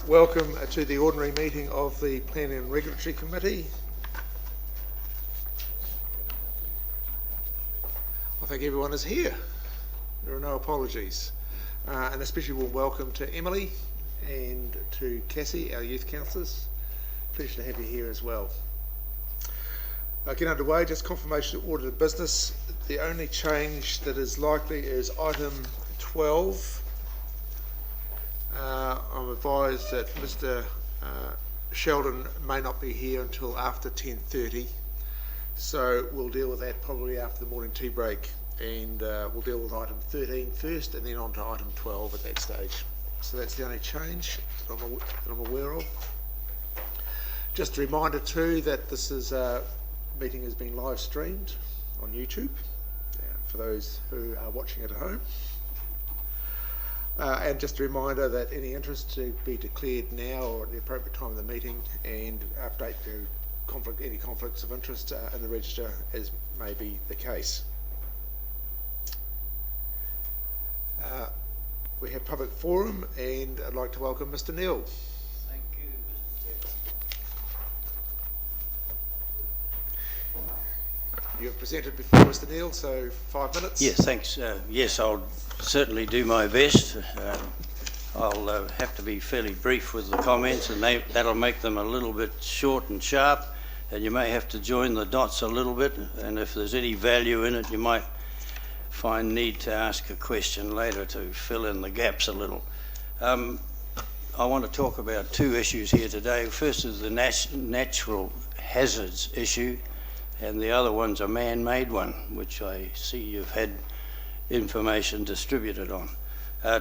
Welcome to the ordinary meeting of the Planning and Regulatory Committee. I think everyone is here. There are no apologies. And especially warm welcome to Emily and to Cassie, our youth councillors. Pleasure to have you here as well. Get underway, just confirmation of order of business. The only change that is likely is item 12. I'm advised that Mr. Sheldon may not be here until after 10:30, so we'll deal with that probably after the morning tea break, and we'll deal with item 13 first and then on to item 12 at that stage. So that's the only change that I'm aware of. Just a reminder too that this meeting has been live streamed on YouTube for those who are watching at home. And just a reminder that any interest to be declared now or at the appropriate time of the meeting, and update to any conflicts of interest in the register as may be the case. We have public forum, and I'd like to welcome Mr. Neil. Thank you, Mr. Chairman. You have presented before, Mr. Neil, so 5 minutes. Yes, thanks. Yes, I'll certainly do my best. I'll have to be fairly brief with the comments, and that'll make them a little bit short and sharp, and you may have to join the dots a little bit, and if there's any value in it, you might find need to ask a question later to fill in the gaps a little. I want to talk about two issues here today. First is the natural hazards issue, and the other one's a man-made one, which I see you've had information distributed on.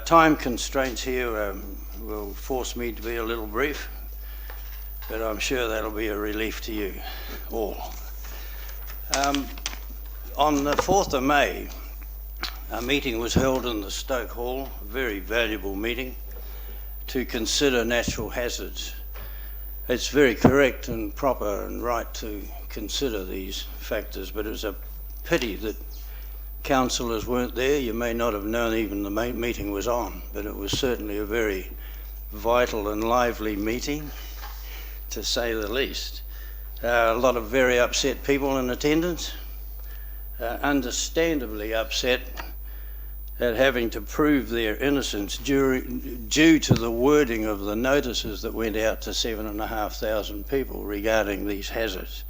Time constraints here will force me to be a little brief, but I'm sure that'll be a relief to you all. On the 4th of May, a meeting was held in the Stoke Hall, a very valuable meeting, to consider natural hazards. It's very correct and proper and right to consider these factors, but it was a pity that councillors weren't there. You may not have known even the meeting was on, but it was certainly a very vital and lively meeting, to say the least. A lot of very upset people in attendance, understandably upset at having to prove their innocence due to the wording of the notices that went out to 7,500 people regarding these hazards.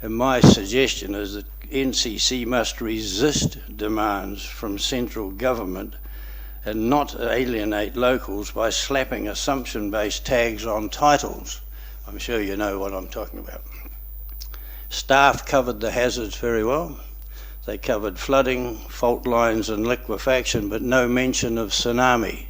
And my suggestion is that NCC must resist demands from central government and not alienate locals by slapping assumption-based tags on titles. I'm sure you know what I'm talking about. Staff covered the hazards very well. They covered flooding, fault lines and liquefaction, but no mention of tsunami.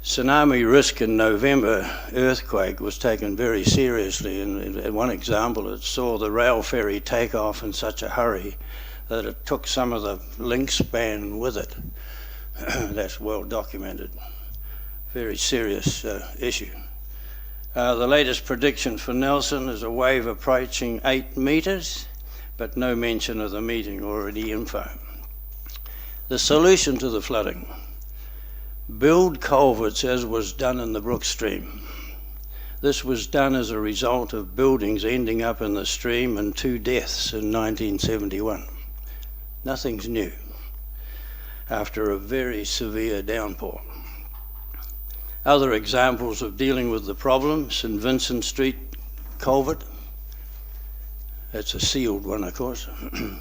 Tsunami risk in November earthquake was taken very seriously, and in one example it saw the rail ferry take off in such a hurry that it took some of the link span with it. That's well documented. Very serious issue. The latest prediction for Nelson is a wave approaching 8 metres, but no mention of the meeting or any info. The solution to the flooding: build culverts as was done in the Brook stream. This was done as a result of buildings ending up in the stream and 2 deaths in 1971. Nothing's new after a very severe downpour. Other examples of dealing with the problem: St Vincent Street culvert. It's a sealed one, of course.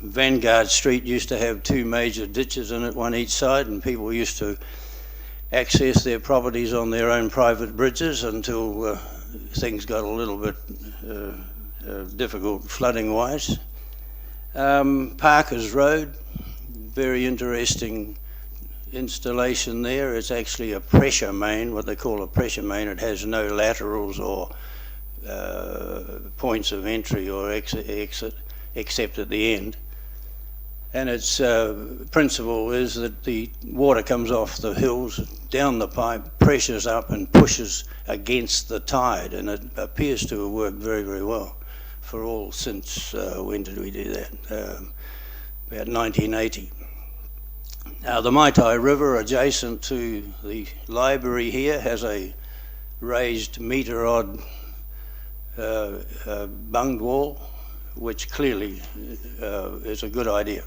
Vanguard Street used to have 2 major ditches in it, one each side, and people used to access their properties on their own private bridges until things got a little bit difficult flooding-wise. Parker's Road, very interesting installation there. It's actually a pressure main, what they call a pressure main. It has no laterals or points of entry or exit except at the end, and its principle is that the water comes off the hills down the pipe, pressures up and pushes against the tide, and it appears to have worked very, very well for all since when did we do that? About 1980. The Maitai River, adjacent to the library here, has a raised metre-odd bunged wall, which clearly is a good idea.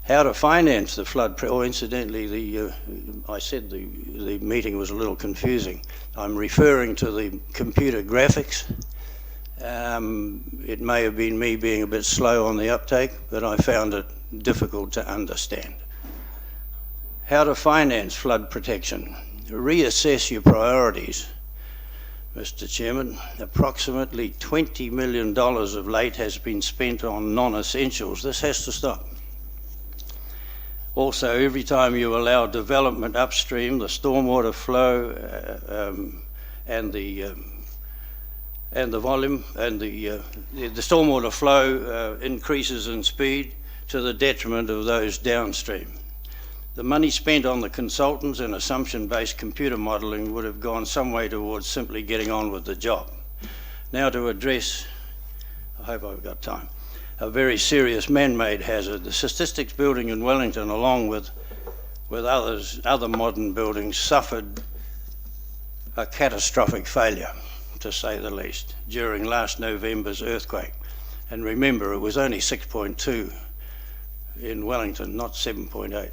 How to finance the flood, incidentally, I said the meeting was a little confusing. I'm referring to the computer graphics. It may have been me being a bit slow on the uptake, but I found it difficult to understand. How to finance flood protection. Reassess your priorities, Mr. Chairman. Approximately $20 million of late has been spent on non-essentials. This has to stop. Also, every time you allow development upstream, the stormwater flow and the volume and the stormwater flow increases in speed to the detriment of those downstream. The money spent on the consultants and assumption-based computer modelling would have gone some way towards simply getting on with the job. Now to address, I hope I've got time, a very serious man-made hazard. The statistics building in Wellington, along with other modern buildings, suffered a catastrophic failure, to say the least, during last November's earthquake. And remember, it was only 6.2 in Wellington, not 7.8.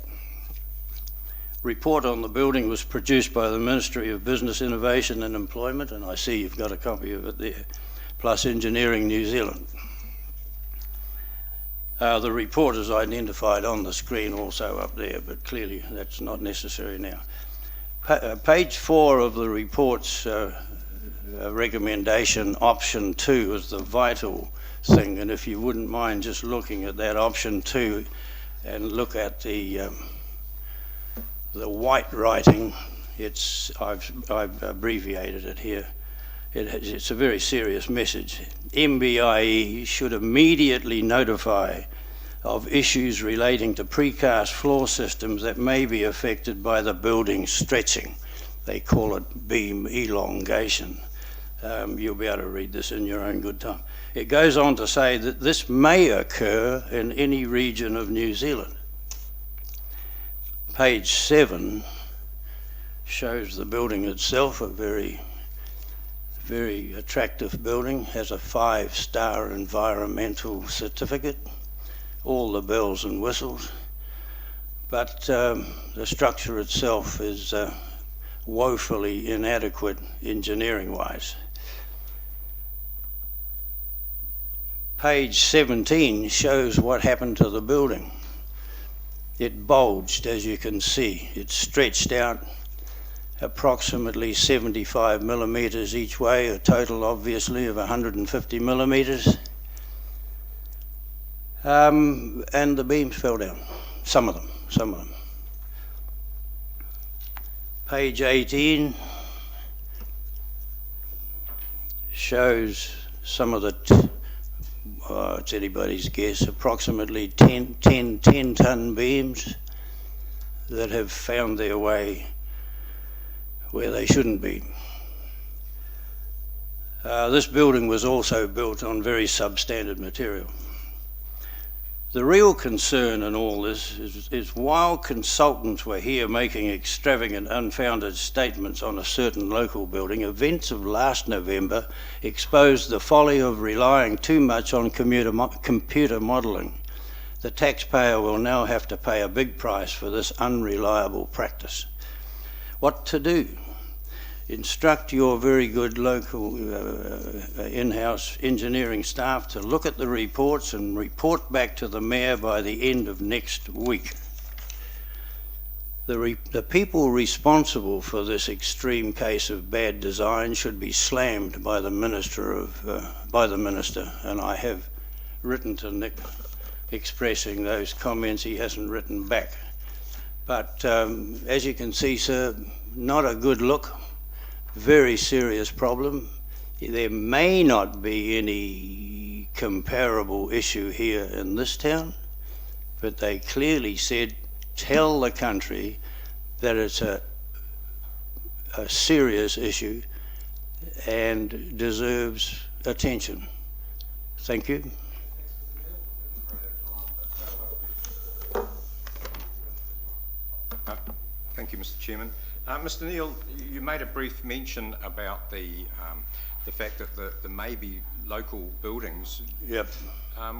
Report on the building was produced by the Ministry of Business, Innovation and Employment, and I see you've got a copy of it there, plus Engineering New Zealand. The report is identified on the screen also up there, but clearly that's not necessary now. Page 4 of the report's recommendation, option 2, is the vital thing, and if you wouldn't mind just looking at that option 2 and look at the white writing, I've abbreviated it here. It's a very serious message. MBIE should immediately notify of issues relating to precast floor systems that may be affected by the building stretching. They call it beam elongation. You'll be able to read this in your own good time. It goes on to say that this may occur in any region of New Zealand. Page 7 shows the building itself, a very, very attractive building, has a 5-star environmental certificate, all the bells and whistles, but the structure itself is woefully inadequate engineering-wise. Page 17 shows what happened to the building. It bulged, as you can see. It stretched out approximately 75 millimetres each way, a total obviously of 150 millimetres. And the beams fell down, some of them. Page 18 shows some of the it's anybody's guess, approximately 10 ton beams that have found their way where they shouldn't be. This building was also built on very substandard material. The real concern in all this is while consultants were here making extravagant, unfounded statements on a certain local building, events of last November exposed the folly of relying too much on computer modelling. The taxpayer will now have to pay a big price for this unreliable practice. What to do? Instruct your very good local in-house engineering staff to look at the reports and report back to the Mayor by the end of next week. The people responsible for this extreme case of bad design should be slammed by the Minister, and I have written to Nick expressing those comments. He hasn't written back. But as you can see, sir, not a good look. Very serious problem. There may not be any comparable issue here in this town, but they clearly said, tell the country that it's a serious issue and deserves attention. Thank you. Thank you, Mr. Chairman. Mr. Neal, you made a brief mention about the fact that there may be local buildings. Yep.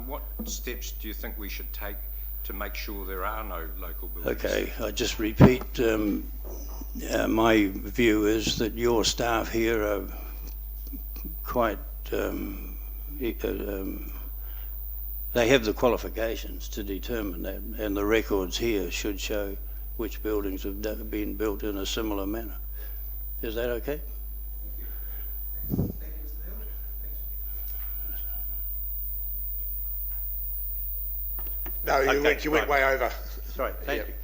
What steps do you think we should take to make sure there are no local buildings? Okay, I just repeat, my view is that your staff here are quite, they have the qualifications to determine that, and the records here should show which buildings have been built in a similar manner. Is that okay? No, you, Okay, you went way over. Sorry, thank Yep. you.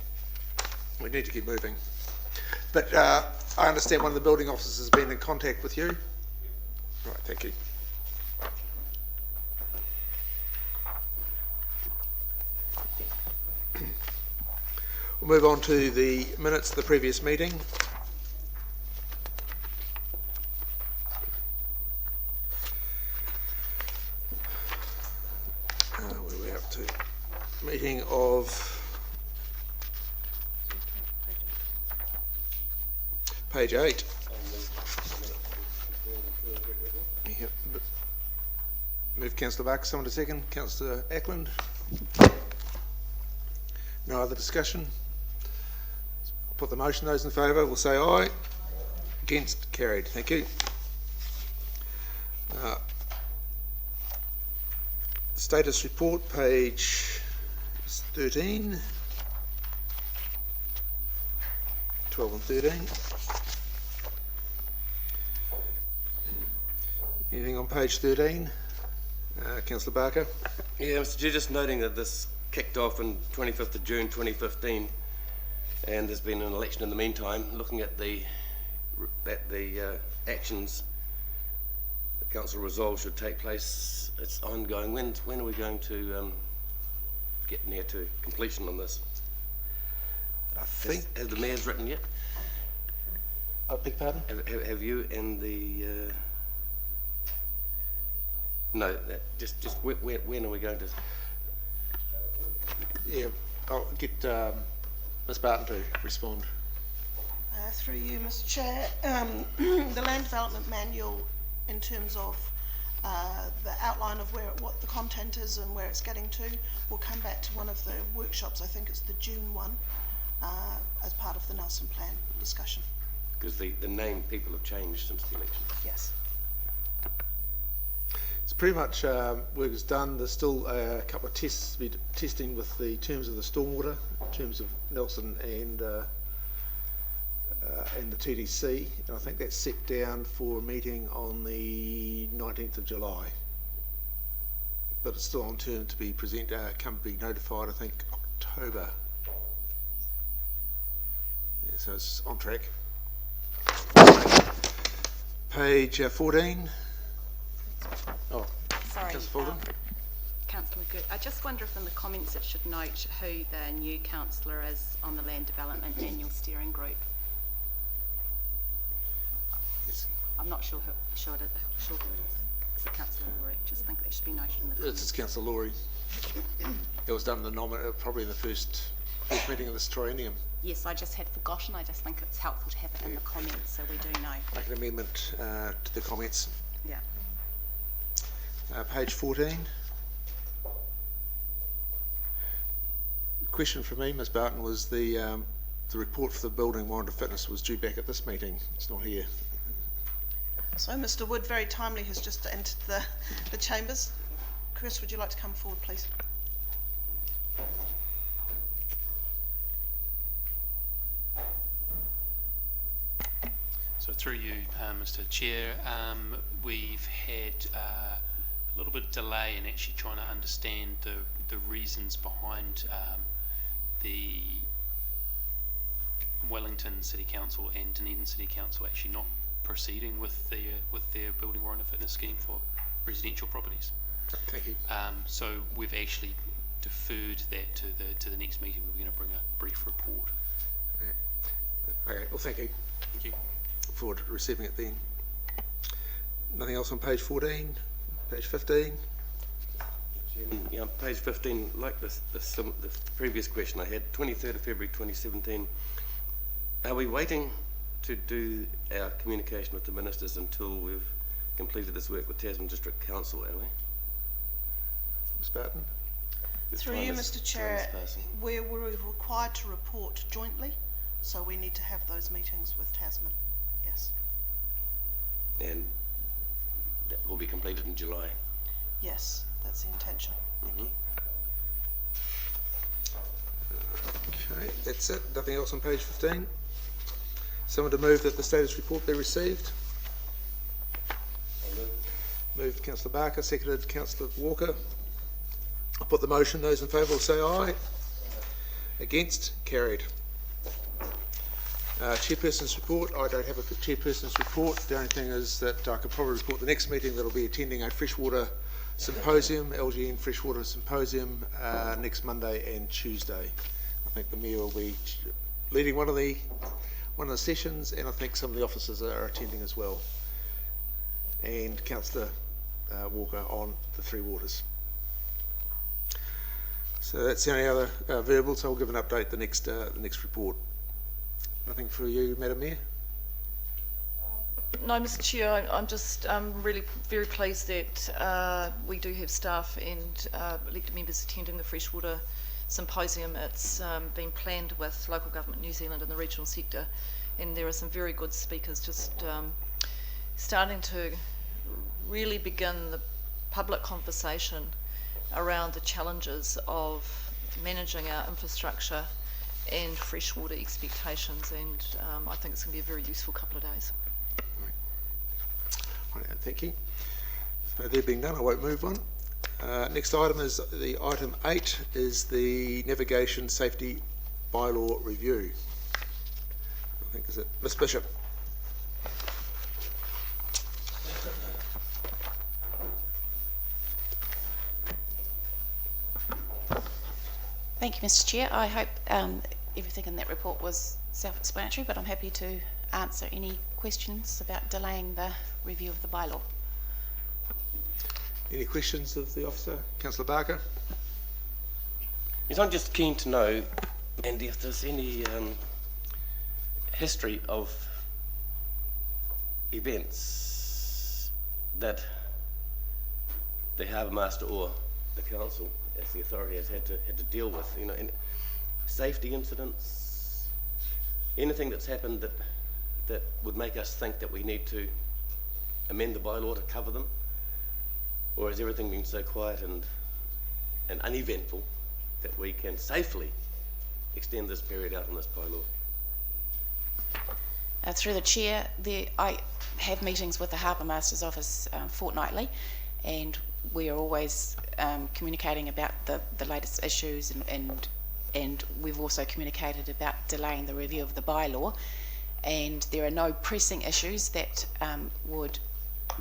We need to keep moving. But I understand one of the building officers has been in contact with you? Right, thank you. We'll move on to the minutes of the previous meeting. Where are we up to? Meeting of page 8. Yeah. Move Councillor Barker, someone to second. Councillor Ackland. No other discussion? I'll put the motion. Those in favour will say aye. Against? Carried. Thank you. Status report, page 13. 12 and 13. Anything on page 13? Councillor Barker. Yeah, Mr. Chair, just noting that this kicked off on 25th of June 2015, and there's been an election in the meantime. Looking at the actions the council resolved should take place, it's ongoing. When are we going to get near to completion on this? I think. Has the mayor's written yet? I beg pardon? Have you and the? No, just when are we going to? Yeah, I'll get Ms Barton to respond. Through you, Mr. Chair, the land development manual, in terms of the outline of what the content is and where it's getting to, will come back to one of the workshops. I think it's the June one, as part of the Nelson Plan discussion. Because the name people have changed since the election. Yes. It's pretty much work is done. There's still a couple of tests to be testing with the terms of the stormwater, in terms of Nelson and the TDC. And I think that's set down for a meeting on the 19th of July. But it's still on turn to be be notified, I think, October. Yeah, so it's on track. Page 14. Oh, Sorry, Councillor Fulton. Councillor McGirt, I just wonder if in the comments it should note who the new councillor is on the Land Development Manual Steering Group. Yes. I'm not sure who it is. Is it Councillor Laurie? Just think that should be noted in the comments. It's Councillor Laurie. It was done in the probably in the first meeting of this triennium. Yes, I just had forgotten. I just think it's helpful to have it in the comments so we do know. Make an amendment to the comments. Yeah. Page 14. Question from me, Ms Barton, was the report for the building warrant of fitness was due back at this meeting. It's not here. So Mr. Wood very timely has just entered the chambers. Chris, would you like to come forward, please? So through you, Mr. Chair, we've had a little bit of delay in actually trying to understand the reasons behind the Wellington City Council and Dunedin City Council actually not proceeding with their building warrant of fitness scheme for residential properties. Thank you. So we've actually deferred that to the next meeting. We're going to bring a brief report. Okay. Well, thank you. Thank you. Look forward to receiving it then. Nothing else on page 14. Page 15. Yeah, page 15, like the previous question I had, 23rd of February 2017, Are we waiting to do our communication with the ministers until we've completed this work with Tasman District Council, are we? Ms Barton? Through you, Mr Chair, we're required to report jointly, so we need to have those meetings with Tasman, yes. And that will be completed in July. Yes, that's the intention. Thank you. Okay, that's it. Nothing else on page 15? Someone to move that the status report be received? Moved Councillor Barker, seconded Councillor Walker. I'll put the motion. Those in favour will say aye. Against? Carried. Chairperson's report. I don't have a chairperson's report. The only thing is that I could probably report the next meeting that will be attending a freshwater symposium, LGN freshwater symposium, next Monday and Tuesday. I think the Mayor will be leading one of the sessions, and I think some of the officers are attending as well. And Councillor Walker on the Three Waters. So that's the only other verbal, so I'll give an update the next report. Nothing for you, Madam Mayor? No, Mr Chair, I'm just really very pleased that we do have staff and elected members attending the freshwater symposium. It's been planned with Local Government New Zealand and the regional sector, and there are some very good speakers just starting to really begin the public conversation around the challenges of managing our infrastructure and freshwater expectations, and I think it's going to be a very useful couple of days. Right, thank you. So there being none, I won't move on. Next item is item 8 is the navigation safety bylaw review. I think is it Ms Bishop. Thank you, Mr Chair. I hope everything in that report was self-explanatory, but I'm happy to answer any questions about delaying the review of the bylaw. Any questions of the officer? Councillor Barker? Yes, I'm just keen to know, Andy, if there's any history of events that the Harbour Master or the Council, as the authority, has had to deal with, you know, safety incidents, anything that's happened that would make us think that we need to amend the bylaw to cover them? Or has everything been so quiet and uneventful that we can safely extend this period out on this bylaw? Through the Chair, I have meetings with the Harbour Master's office fortnightly, and we are always communicating about the latest issues, and we've also communicated about delaying the review of the bylaw, and there are no pressing issues that would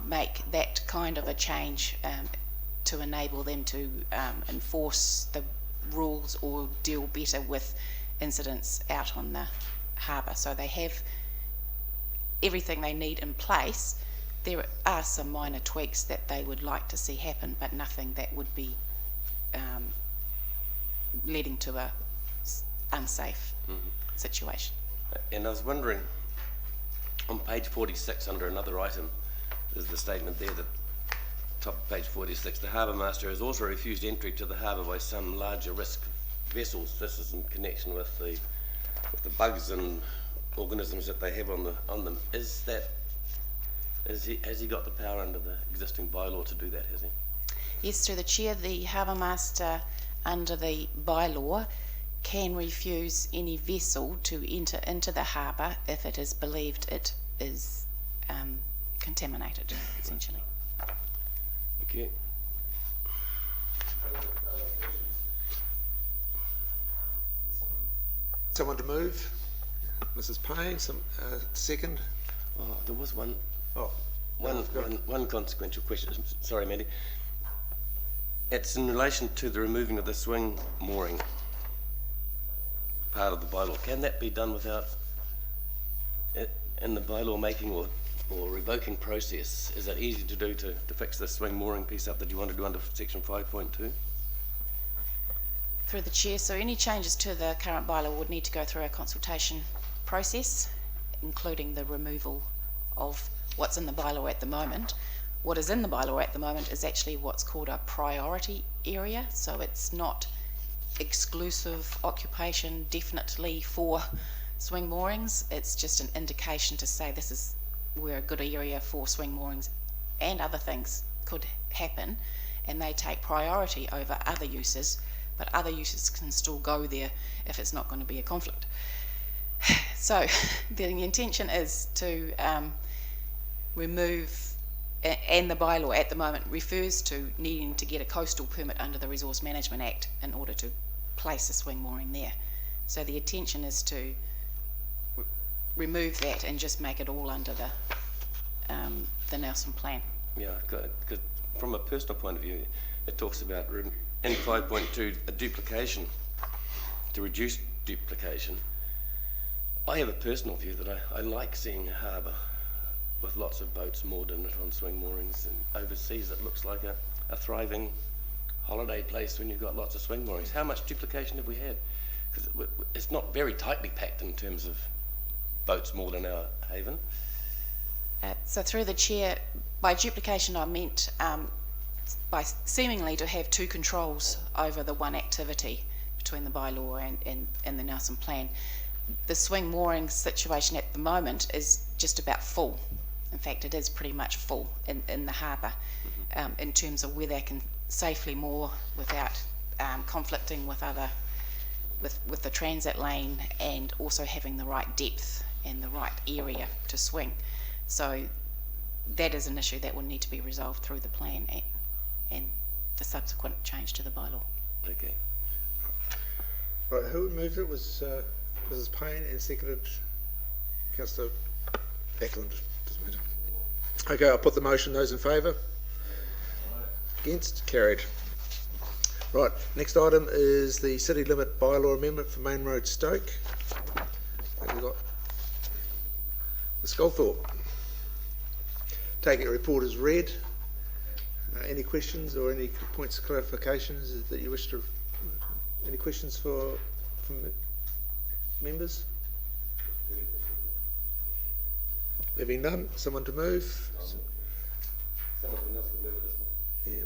make that kind of a change to enable them to enforce the rules or deal better with incidents out on the harbour. So they have everything they need in place. There are some minor tweaks that they would like to see happen, but nothing that would be leading to a unsafe situation. And I was wondering, on page 46 under another item, there's the statement there that top of page 46, the Harbour Master has also refused entry to the harbour by some larger risk vessels. This is in connection with the bugs and organisms that they have on them. Has he got the power under the existing bylaw to do that, has he? Yes, through the Chair, the Harbour Master under the bylaw can refuse any vessel to enter into the harbour if it is believed it is contaminated, essentially. Okay. Someone to move? Mrs Payne, second? Oh, there was one. Oh, One consequential question. Sorry, Mandy. It's in relation to the removing of the swing mooring part of the bylaw. Can that be done without it in the bylaw making or revoking process? Is that easy to do to fix the swing mooring piece up that you want to do under section 5.2? Through the Chair, so any changes to the current bylaw would need to go through a consultation process, including the removal of what's in the bylaw at the moment. What is in the bylaw at the moment is actually what's called a priority area, so it's not exclusive occupation definitely for swing moorings. It's just an indication to say this is where a good area for swing moorings and other things could happen, and they take priority over other uses, but other uses can still go there if it's not going to be a conflict. So the intention is to remove, and the bylaw at the moment refers to needing to get a coastal permit under the Resource Management Act in order to place a swing mooring there. So the intention is to remove that and just make it all under the Nelson plan. Yeah, because from a personal point of view, it talks about in 5.2 a duplication, to reduce duplication. I have a personal view that I like seeing a harbour with lots of boats moored in it on swing moorings, and overseas it looks like a thriving holiday place when you've got lots of swing moorings. How much duplication have we had? Because it's not very tightly packed in terms of boats moored in our haven. So through the chair, by duplication I meant by seemingly to have two controls over the one activity between the bylaw and the Nelson plan. The swing mooring situation at the moment is just about full. In fact, it is pretty much full in the harbour, in terms of where they can safely moor without conflicting with with the transit lane, and also having the right depth and the right area to swing. So that is an issue that will need to be resolved through the plan and the subsequent change to the bylaw. Okay. Right, who moved it? Was Mrs. Payne, and seconded Councillor Ackland. Doesn't matter. Okay, I'll put the motion. Those in favour? Against? Carried. Right, next item is the city limit bylaw amendment for Main Road Stoke. We've got Ms. Goldthorpe. Take it, report is read. Any questions or any points of clarifications that you wish to? Any questions from members? There being none, someone to move? Someone else could move this one. Yeah.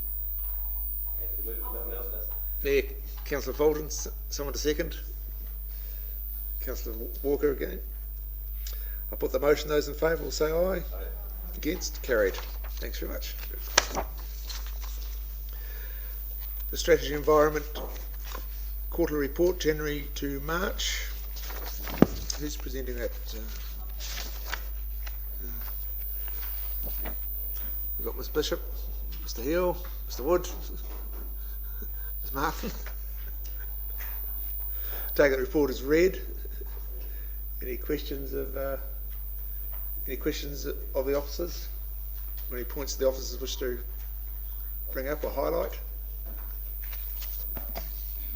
Happy to move if no one else does. There, Councillor Folden, someone to second? Councillor Walker again? I'll put the motion. Those in favour will say aye. Aye. Against? Carried. Thanks very much. The Strategy Environment Quarterly Report, January to March. Who's presenting that? We've got Ms Bishop, Mr Hill, Mr Wood, Ms Martin. Take that report as read. Any questions of the officers? Or any points the officers wish to bring up or highlight?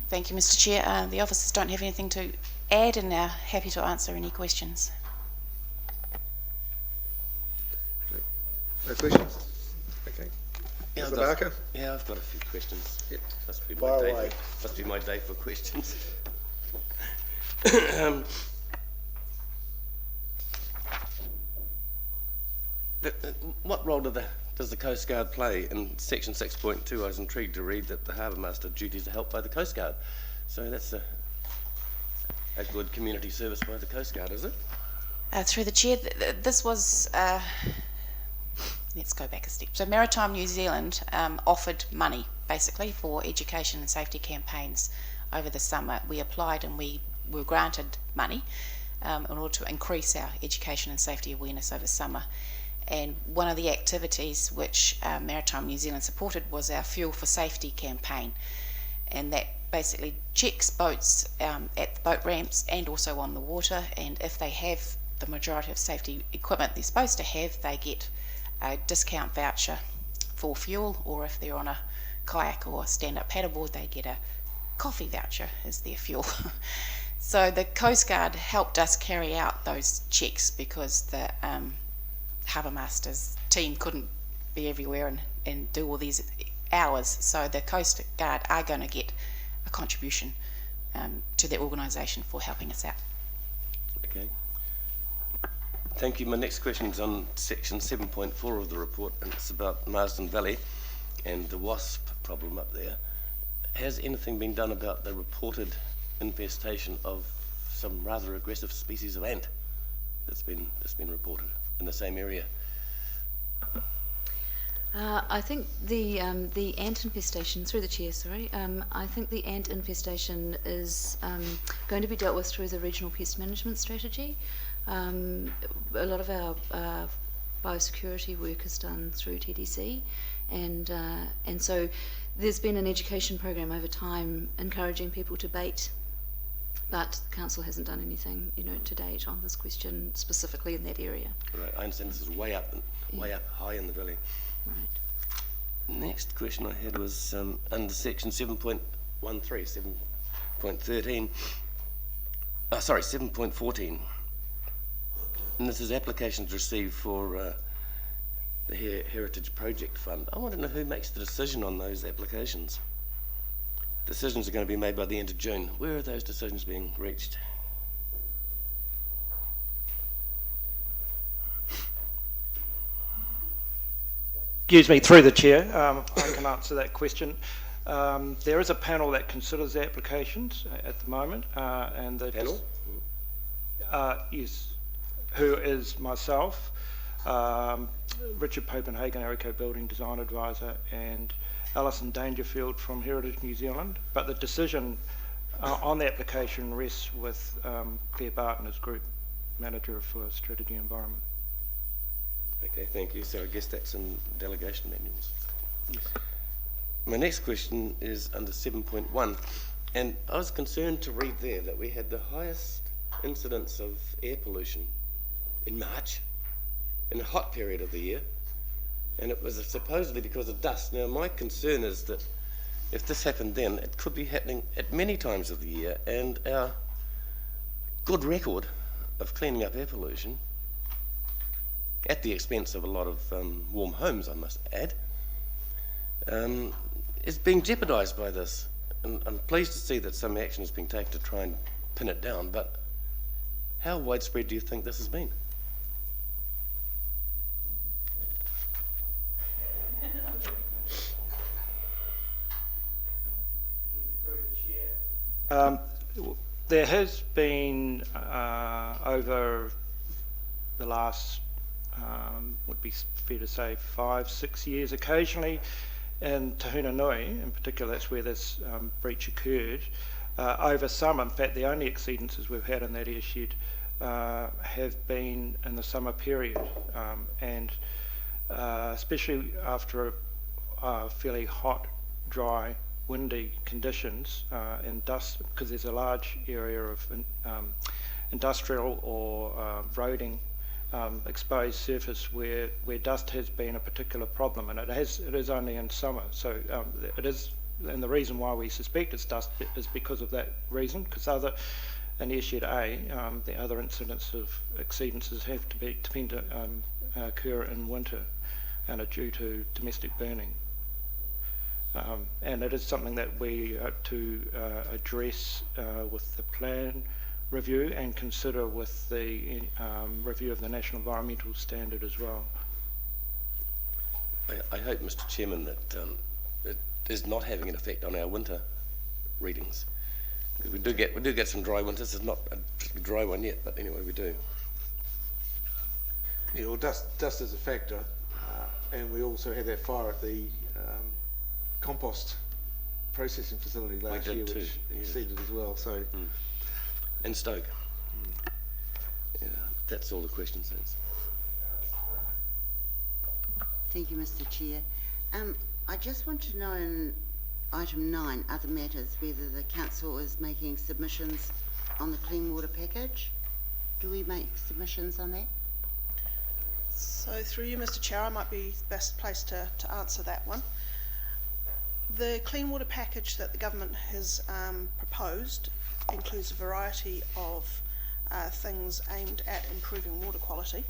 Thank you, Mr Chair. The officers don't have anything to add and are happy to answer any questions. No questions? Okay. Yeah, Mr Barker? Yeah, I've got a few questions. Yep. Must be Fire my away. day. Must be my day for questions. What role does the Coast Guard play in section 6.2? I was intrigued to read that the Harbour Master duties are helped by the Coast Guard. So that's a good community service by the Coast Guard, is it? Through the chair, this was, let's go back a step. So Maritime New Zealand offered money basically for education and safety campaigns over the summer. We applied and we were granted money in order to increase our education and safety awareness over summer. And one of the activities which Maritime New Zealand supported was our Fuel for Safety campaign, and that basically checks boats at the boat ramps and also on the water, and if they have the majority of safety equipment they're supposed to have, they get a discount voucher for fuel, or if they're on a kayak or stand-up paddleboard they get a coffee voucher as their fuel. So the Coast Guard helped us carry out those checks because the Harbour Master's team couldn't be everywhere and do all these hours, so the Coast Guard are going to get a contribution to their organisation for helping us out. Okay. Thank you. My next question is on section 7.4 of the report, and it's about Marsden Valley and the wasp problem up there. Has anything been done about the reported infestation of some rather aggressive species of ant that's been reported in the same area? I think the ant infestation, through the chair, sorry, I think the ant infestation is going to be dealt with through the regional pest management strategy. A lot of our biosecurity work is done through TDC, and so there's been an education program over time encouraging people to bait, but the council hasn't done anything, to date on this question specifically in that area. Right, I understand this is way up high in the valley. Right. Next question I had was under section 7.13, 7.13, sorry, 7.14. And this is applications received for the Heritage Project Fund. I want to know who makes the decision on those applications. Decisions are going to be made by the end of June. Where are those decisions being reached? Excuse me, through the chair, I can answer that question. There is a panel that considers the applications at the moment, and the Panel? Yes, who is myself, Richard Copenhagen, our Eco Building Design Advisor, and Alison Dangerfield from Heritage New Zealand. But the decision on the application rests with Claire Barton as Group Manager for Strategy Environment. Okay, thank you. So I guess that's in delegation manuals. Yes. My next question is under 7.1, and I was concerned to read there that we had the highest incidence of air pollution in March, in a hot period of the year, and it was supposedly because of dust. Now, my concern is that if this happened then, it could be happening at many times of the year, and our good record of cleaning up air pollution, at the expense of a lot of warm homes, I must add, is being jeopardised by this. And I'm pleased to see that some action is being taken to try and pin it down, but how widespread do you think this has been? There has been over the last would be fair to say 5-6 years occasionally in Tahuna Nui in particular, that's where this breach occurred. Over summer, in fact the only exceedances we've had in that airshed have been in the summer period, and especially after a fairly hot, dry, windy conditions and dust, because there's a large area of industrial or roading exposed surface where dust has been a particular problem, and it is only in summer. So it is, and the reason why we suspect it's dust is because of that reason. Because in airshed A, the other incidents of exceedances have tend to occur in winter, and are due to domestic burning. And it is something that we are to address with the plan review and consider with the review of the National Environmental Standard as well. I hope, Mr. Chairman, that it is not having an effect on our winter readings, because we do get some dry winters. It's not a particularly dry one yet, but anyway, we do. Yeah, well, dust is a factor, and we also had that fire at the compost processing facility last year, too, which yes. exceeded as well. So. And Stoke. Yeah, that's all the questions. Thanks. Thank you, Mr. Chair. I just want to know in item 9, other matters, whether the council is making submissions on the clean water package. Do we make submissions on that? So through you, Mr. Chair, I might be best placed to answer that one. The clean water package that the government has proposed includes a variety of things aimed at improving water quality,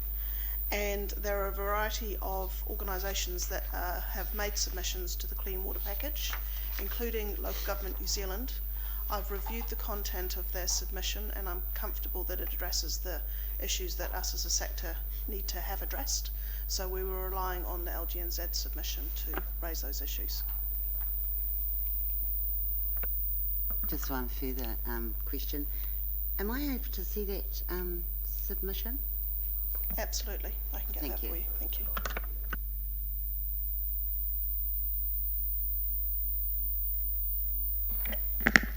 and there are a variety of organisations that have made submissions to the clean water package, including Local Government New Zealand. I've reviewed the content of their submission, and I'm comfortable that it addresses the issues that us as a sector need to have addressed. So we were relying on the LGNZ submission to raise those issues. Just one further question. Am I able to see that submission? Absolutely, I can get Thank that you. for you. Thank you.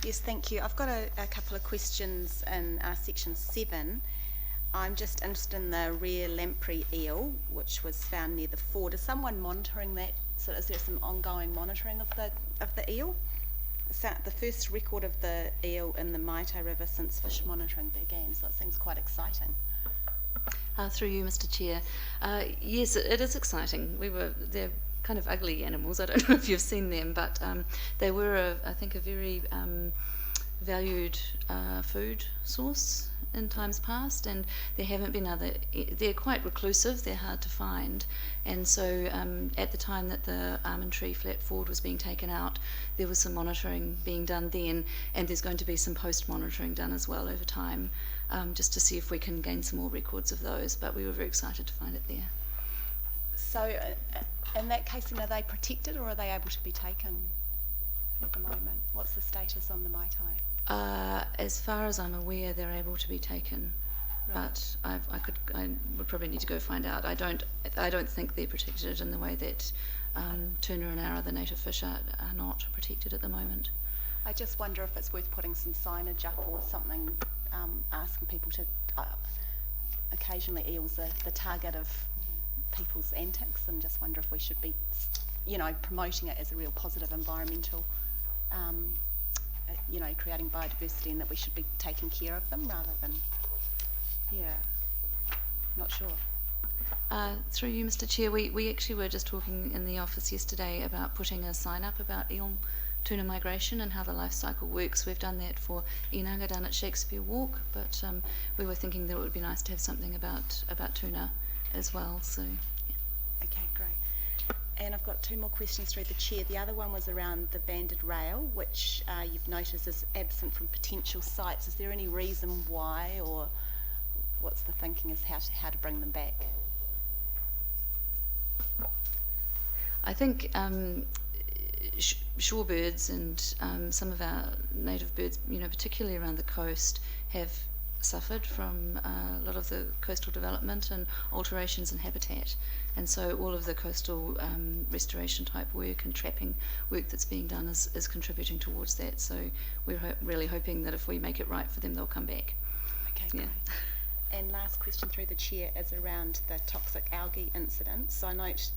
Yes, thank you. I've got a couple of questions in section 7. I'm just interested in the rare lamprey eel, which was found near the ford. Is someone monitoring that? So is there some ongoing monitoring of the eel? It's the first record of the eel in the Maite River since fish monitoring began, so it seems quite exciting. Through you, Mr. Chair. Yes, it is exciting. They're kind of ugly animals. I don't know if you've seen them, but they were, I think, a very valued food source in times past, and there haven't been other. They're quite reclusive. They're hard to find, and so at the time that the Almond Tree Flat Ford was being taken out, there was some monitoring being done then, and there's going to be some post-monitoring done as well over time, just to see if we can gain some more records of those. But we were very excited to find it there. So in that case, then, are they protected or are they able to be taken at the moment? What's the status on the Maite? As far as I'm aware, they're able to be taken, but I would probably need to go find out. I don't think they're protected in the way that tuna and our other native fish are not protected at the moment. I just wonder if it's worth putting some signage up or something, asking people to. Occasionally, eels are the target of people's antics, and just wonder if we should be, promoting it as a real positive environmental. Creating biodiversity, and that we should be taking care of them rather than, not sure. Through you, Mr. Chair, we actually were just talking in the office yesterday about putting a sign up about eel tuna migration and how the life cycle works. We've done that for Inaga down at Shakespeare Walk, but we were thinking that it would be nice to have something about tuna as well. So. Okay, great. And I've got two more questions through the chair. The other one was around the banded rail, which you've noticed is absent from potential sites. Is there any reason why, or what's the thinking as how to bring them back? I think shorebirds and some of our native birds, particularly around the coast, have suffered from a lot of the coastal development and alterations in habitat, and so all of the coastal restoration type work and trapping work that's being done is contributing towards that. So we're really hoping that if we make it right for them, they'll come back. Okay, great. And last question through the chair is around the toxic algae incidents. So I noted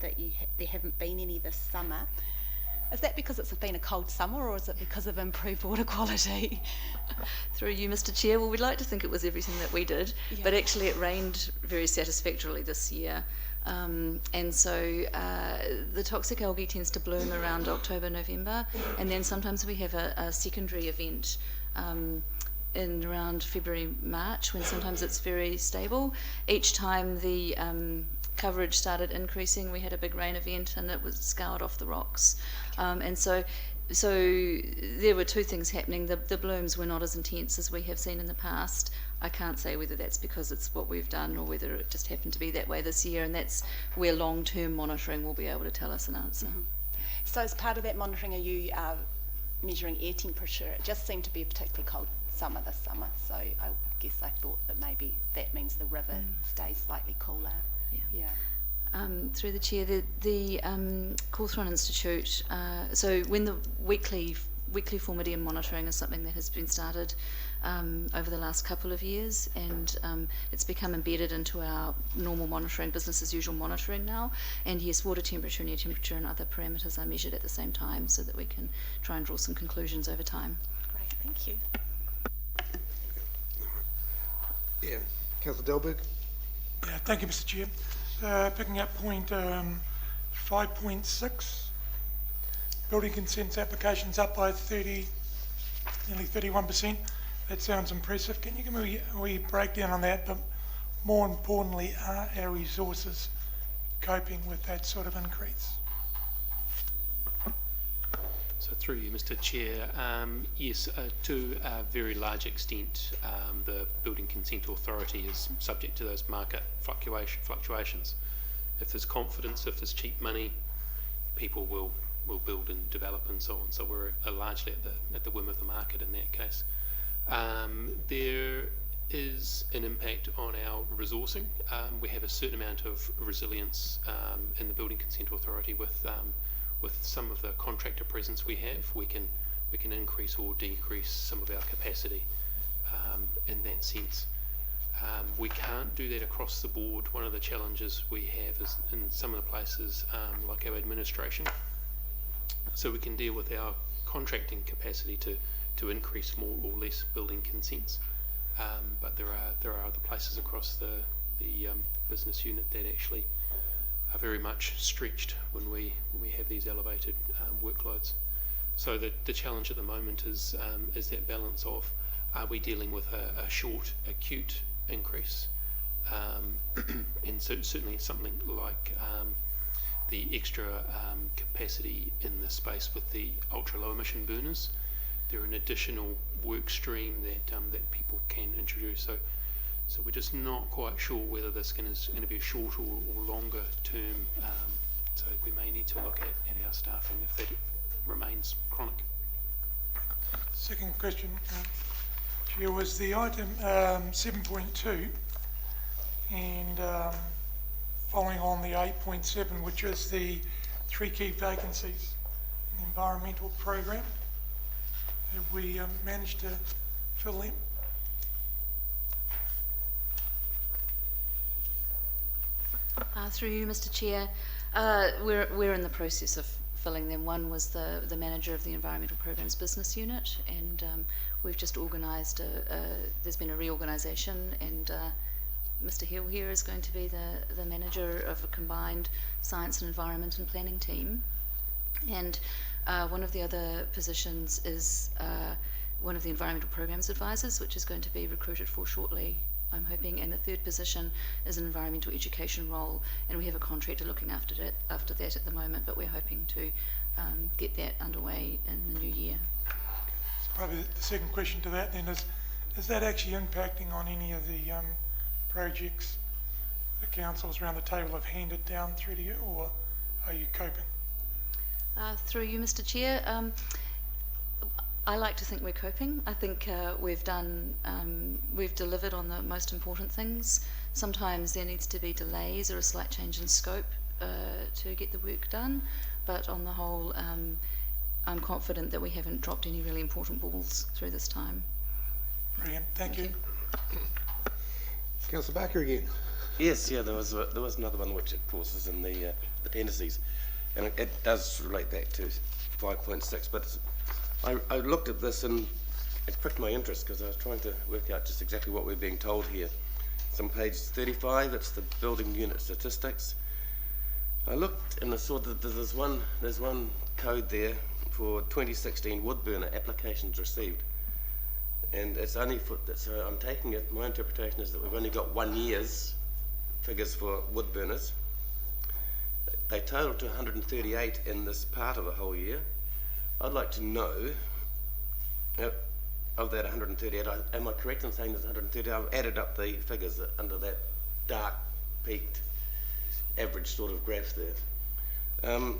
that there haven't been any this summer. Is that because it's been a cold summer, or is it because of improved water quality? Through you, Mr. Chair, well, we'd like to think it was everything that we did, but actually it rained very satisfactorily this year. And so the toxic algae tends to bloom around October, November, and then sometimes we have a secondary event in around February, March, when sometimes it's very stable. Each time the coverage started increasing, we had a big rain event and it was scoured off the rocks. And so there were two things happening. The blooms were not as intense as we have seen in the past. I can't say whether that's because it's what we've done or whether it just happened to be that way this year, and that's where long-term monitoring will be able to tell us an answer. Mm-hmm. So as part of that monitoring, are you measuring air temperature? It just seemed to be a particularly cold summer this summer, so I guess I thought that maybe that means the river stays slightly cooler. Yeah. Through the chair, the Cawthron Institute, so when the weekly formidium monitoring is something that has been started over the last couple of years, and it's become embedded into our normal monitoring, business as usual monitoring now. And yes, water temperature and air temperature and other parameters are measured at the same time so that we can try and draw some conclusions over time. Great, thank you. Yeah, Councillor Delberg. Yeah, thank you, Mr. Chair. Picking up point 5.6, building consents applications up by nearly 31%. That sounds impressive. Can you give me a wee breakdown on that? But more importantly, are our resources coping with that sort of increase? So So through you, Mr. Chair, yes, to a very large extent, the Building Consent Authority is subject to those market fluctuations. If there's confidence, if there's cheap money, people will build and develop and so on. So we're largely at the whim of the market in that case. There is an impact on our resourcing. We have a certain amount of resilience in the Building Consent Authority with some of the contractor presence we have. We can increase or decrease some of our capacity in that sense. We can't do that across the board. One of the challenges we have is in some of the places like our administration. So we can deal with our contracting capacity to increase more or less building consents. But there are other places across the business unit that actually are very much stretched when we have these elevated workloads. So the challenge at the moment is that balance of, are we dealing with a short acute increase, and certainly something like the extra capacity in the space with the ultra low emission burners. They're an additional work stream that people can introduce. So we're just not quite sure whether this is going to be a short or longer term. So we may need to look at our staffing if that remains chronic. Second question, Chair, was the item 7.2 and following on the 8.7, which is the 3 key vacancies in the environmental program. Have we managed to fill them? Through you, Mr. Chair, we're in the process of filling them. One was the manager of the environmental programs business unit, and we've just organised. There's been a reorganisation, and Mr. Hill here is going to be the manager of a combined science and environment and planning team. And one of the other positions is one of the environmental programs advisors, which is going to be recruited for shortly, I'm hoping. And the third position is an environmental education role, and we have a contractor looking after that at the moment, but we're hoping to get that underway in the new year. So probably the second question to that then is that actually impacting on any of the projects the councils around the table have handed down through to you, or are you coping? Through you, Mr. Chair, I like to think we're coping. I think we've delivered on the most important things. Sometimes there needs to be delays or a slight change in scope to get the work done, but on the whole, I'm confident that we haven't dropped any really important balls through this time. Brilliant, thank you. Councillor Barker again. Yes, yeah, there was another one which of course is in the appendices, and it does relate back to 5.6, but I looked at this and it pricked my interest because I was trying to work out just exactly what we're being told here. It's on page 35, it's the building unit statistics. I looked and I saw that there's one code there for 2016 wood burner applications received. And it's only so I'm taking it, my interpretation is that we've only got 1 year's figures for wood burners. They total to 138 in this part of the whole year. I'd like to know, of that 138, am I correct in saying there's 130? I've added up the figures under that dark peaked average sort of graph there.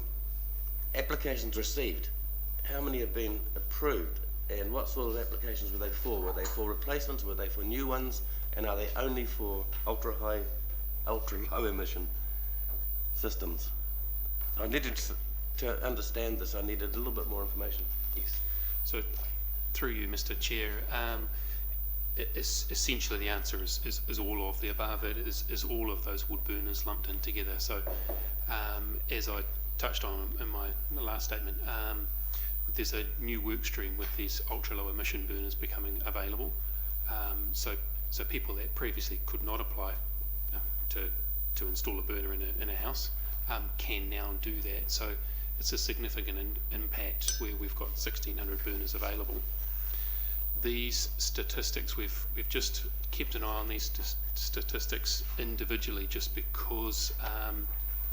Applications received, how many have been approved? And what sort of applications were they for? Were they for replacements? Were they for new ones? And are they only for ultra low emission systems? I needed to understand this. I needed a little bit more information. Yes. So through you, Mr. Chair, essentially the answer is all of the above. It is all of those wood burners lumped in together. So as I touched on in my last statement, there's a new work stream with these ultra low emission burners becoming available. So people that previously could not apply to install a burner in a house can now do that. So it's a significant impact where we've got 1,600 burners available. These statistics, we've just kept an eye on these statistics individually, just because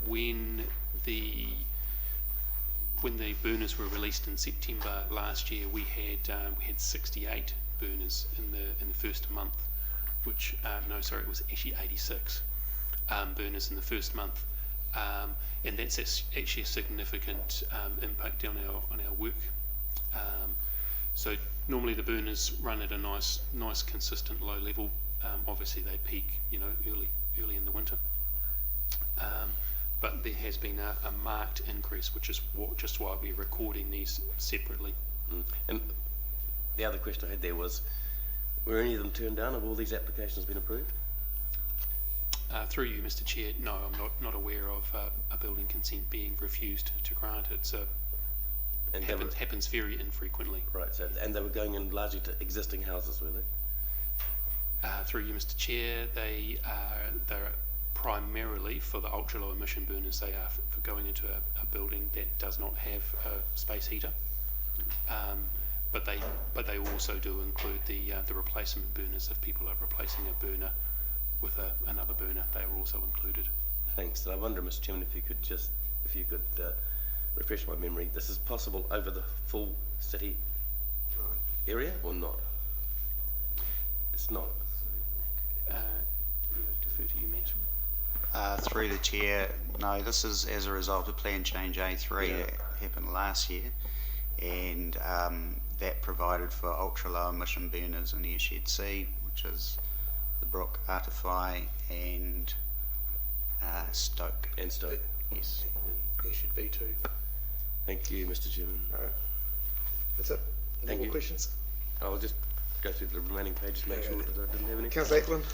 when the when the burners were released in September last year, we had 68 burners in the first month, which it was actually 86 burners in the first month, and that's actually a significant impact on our work. So normally the burners run at a nice consistent low level. Obviously they peak, early in the winter. But there has been a marked increase, which is just why we're recording these separately. And the other question I had there was, were any of them turned down? Have all these applications been approved? Through you, Mr. Chair, no, I'm not aware of a building consent being refused to grant. Happens very infrequently. Right, so, and they were going in largely to existing houses, were they? Through you, Mr. Chair, they're primarily for the ultra low emission burners. They are for going into a building that does not have a space heater, but they also do include the replacement burners. If people are replacing a burner with another burner, they are also included. Thanks. And I wonder, Mr. Chairman, if you could refresh my memory. This is possible over the full city area or not? It's not. Defer to you, Matt. Through the chair, no, this is as a result of Plan Change A3 that happened last year, and that provided for ultra low emission burners in Airshed C, which is the Brook, Artify and Stoke. And Stoke. Yes. Airshed B too. Thank you, Mr. Chairman. That's it. Any Thank more you. questions? I'll just go through the remaining pages, make sure that I didn't have any. Councillor Ackland?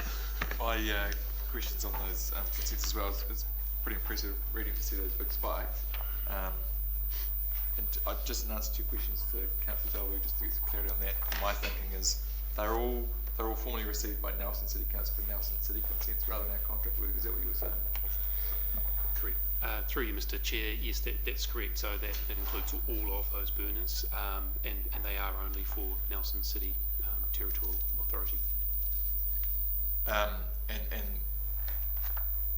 Questions on those consents as well. It's pretty impressive reading to see those big spikes. And just in answer to your questions to Councillor Delvey, just to get some clarity on that, my thinking is they're all formally received by Nelson City Council for Nelson City consents rather than our contract work. Is that what you were saying? Correct. Through you, Mr. Chair, yes, that's correct. So that includes all of those burners, and they are only for Nelson City Territorial Authority. And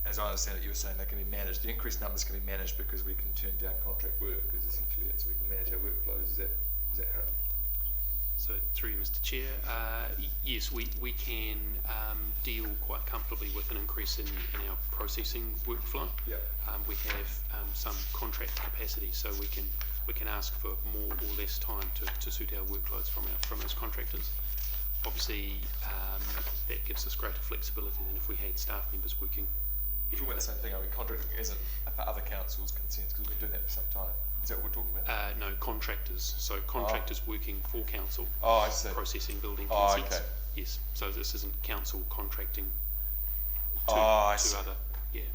as I understand it, you were saying they can be managed. The increased numbers can be managed because we can turn down contract work. Is essentially it, so we can manage our workflows. Is that how? So through you, Mr. Chair, yes, we can deal quite comfortably with an increase in our processing workflow. Yeah. We have some contract capacity, so we can ask for more or less time to suit our workloads from those contractors. Obviously, that gives us greater flexibility than if we had staff members working. You're talking about the same thing, are we? Contracting isn't for other councils' consents, because we've been doing that for some time. Is that what we're talking about? No, contractors. So contractors working for council. Oh, I see. Processing building Oh, consents. okay. Yes. So this isn't council contracting to I see. other. Yeah.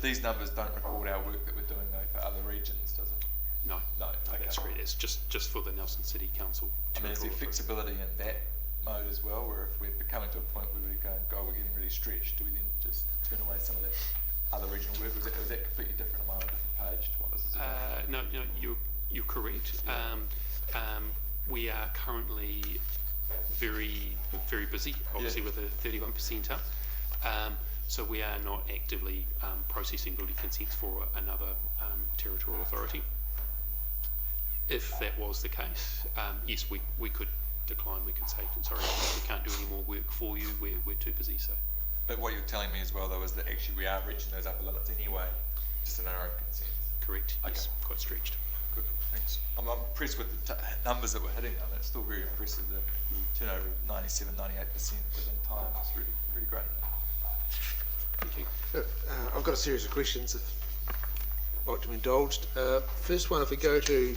These numbers don't record our work that we're doing though for other regions, does it? No. No. Okay. That's correct. It's just for the Nelson City Council. I mean, is there flexibility in that mode as well, where if we're coming to a point where we're going, God, we're getting really stretched, do we then just turn away some of that other regional work? Or is that completely different? Am I on a different page to what this is about? No, you're correct. We are currently very busy, obviously with a 31% up. So we are not actively processing building consents for another territorial authority. If that was the case, yes, we could decline. We could say, sorry, we can't do any more work for you. We're too busy. So. But what you're telling me as well, though, is that actually we are reaching those upper limits anyway, just in our own consent. Correct. Okay. Yes, quite stretched. Good. Thanks. I'm impressed with the numbers that we're hitting. I mean, it's still very impressive. The turnover of 97, 98% within time. It's really, really great. Thank you. I've got a series of questions, if I'd like to be indulged. First one, if we go to,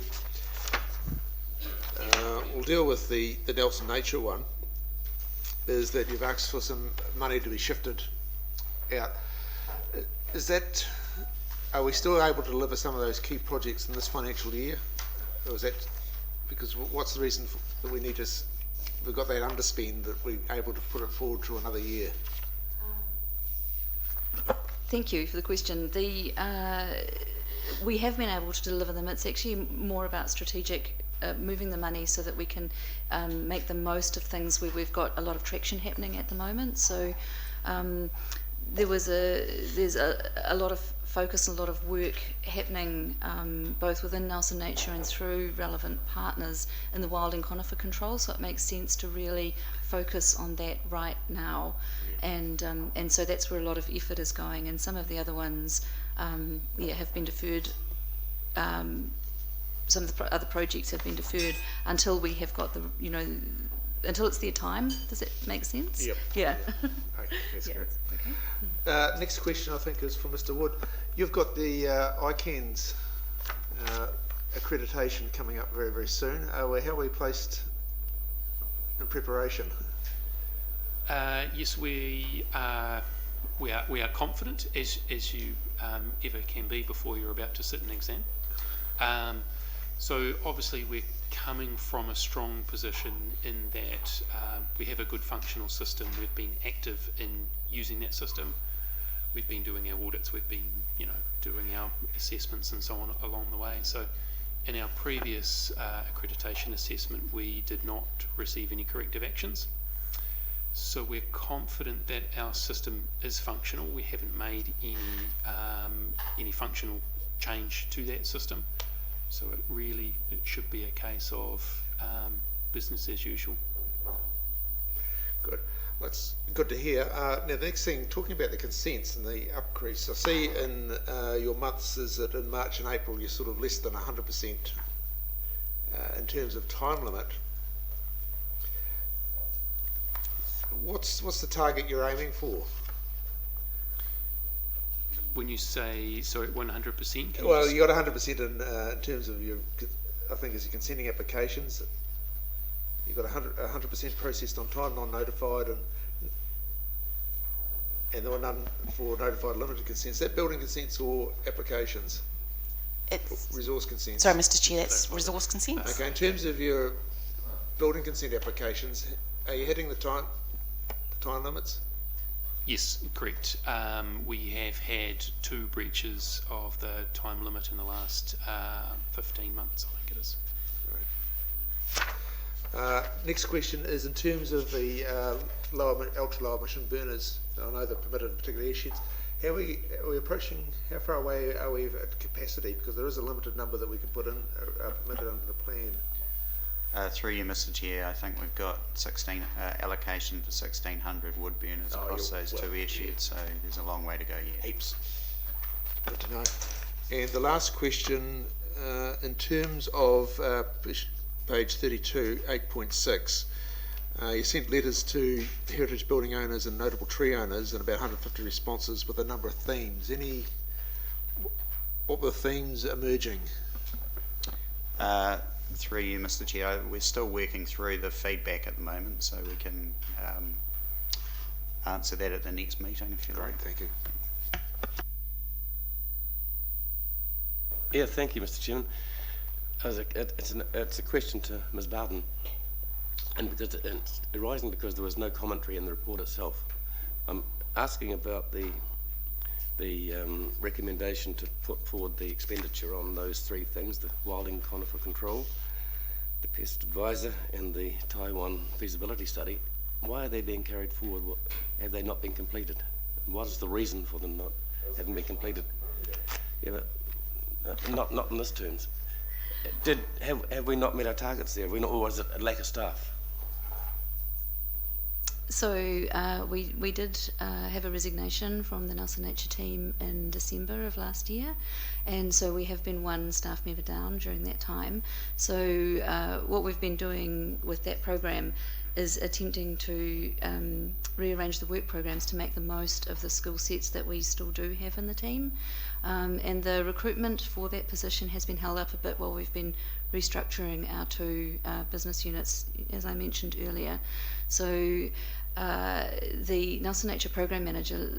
we'll deal with the Nelson Nature one, is that you've asked for some money to be shifted out. Is that, are we still able to deliver some of those key projects in this financial year? Or is that, because what's the reason that we need to, we've got that underspend that we're able to put it forward to another year? Thank you for the question. We have been able to deliver them. It's actually more about strategic, moving the money so that we can make the most of things where we've got a lot of traction happening at the moment. So there's a lot of focus and a lot of work happening both within Nelson Nature and through relevant partners in the wild and conifer control, so it makes sense to really focus on that right now. And so that's where a lot of effort is going, and some of the other ones have been deferred. Some of the other projects have been deferred until we have got the, until it's their time. Does that make sense? Yep. Yeah. Okay, that's great. Okay. Next question, I think, is for Mr. Wood. You've got the ICANN's accreditation coming up very, very soon. How are we placed in preparation? Yes, we are confident, as you ever can be before you're about to sit an exam. So obviously we're coming from a strong position in that we have a good functional system. We've been active in using that system. We've been doing our audits. We've been, doing our assessments and so on along the way. So in our previous accreditation assessment, we did not receive any corrective actions. So we're confident that our system is functional. We haven't made any functional change to that system. So it should be a case of business as usual. Good. That's good to hear. Now, the next thing, talking about the consents and the increase, I see in your months is that in March and April you're sort of less than 100% in terms of time limit. What's the target you're aiming for? When you say, sorry, 100%? Well, you got 100% in terms of your, I think, as your consenting applications. You've got 100% processed on time, non-notified, and there were none for notified limited consents. Is that building consents or applications? It's, resource consents? sorry, Mr. Chair, that's resource consents. Okay, in terms of your building consent applications, are you hitting the time limits? Yes, correct. We have had 2 breaches of the time limit in the last 15 months, I think it is. Next question is in terms of the ultra low emission burners. I know they're permitted in particular airsheds. Are we approaching? How far away are we at capacity? Because there is a limited number that we can put in, permitted under the plan. Through you, Mr. Chair, I think we've got 16 allocation for 1,600 wood burners across those 2 airsheds, so there's a long way to go yet. Heaps. Good to know. And the last question, in terms of page 32, 8.6, you sent letters to heritage building owners and notable tree owners and about 150 responses with a number of themes. What were the themes emerging? Through you, Mr. Chair, we're still working through the feedback at the moment, so we can answer that at the next meeting if you like. Great, thank you. Yeah, thank you, Mr. Chairman. It's a question to Ms. Bowden, and it's arising because there was no commentary in the report itself. I'm asking about the recommendation to put forward the expenditure on those 3 things: the wilding conifer control, the pest advisor, and the Taiwan feasibility study. Why are they being carried forward? Have they not been completed? What is the reason for them not having been completed? Yeah, but not in this terms. Have we not met our targets there? Have we not, or was it a lack of staff? So we did have a resignation from the Nelson Nature team in December of last year, and so we have been 1 staff member down during that time. So what we've been doing with that program is attempting to rearrange the work programs to make the most of the skill sets that we still do have in the team. And the recruitment for that position has been held up a bit while we've been restructuring our 2 business units, as I mentioned earlier. So the Nelson Nature Program Manager,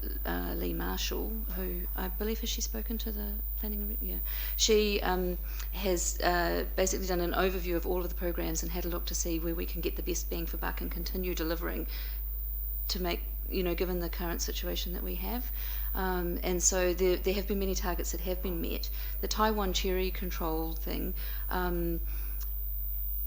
Lee Marshall, who I believe has she spoken to the planning? Yeah, she has basically done an overview of all of the programs and had a look to see where we can get the best bang for buck and continue delivering to make, given the current situation that we have. And so there have been many targets that have been met. The Taiwan cherry control thing,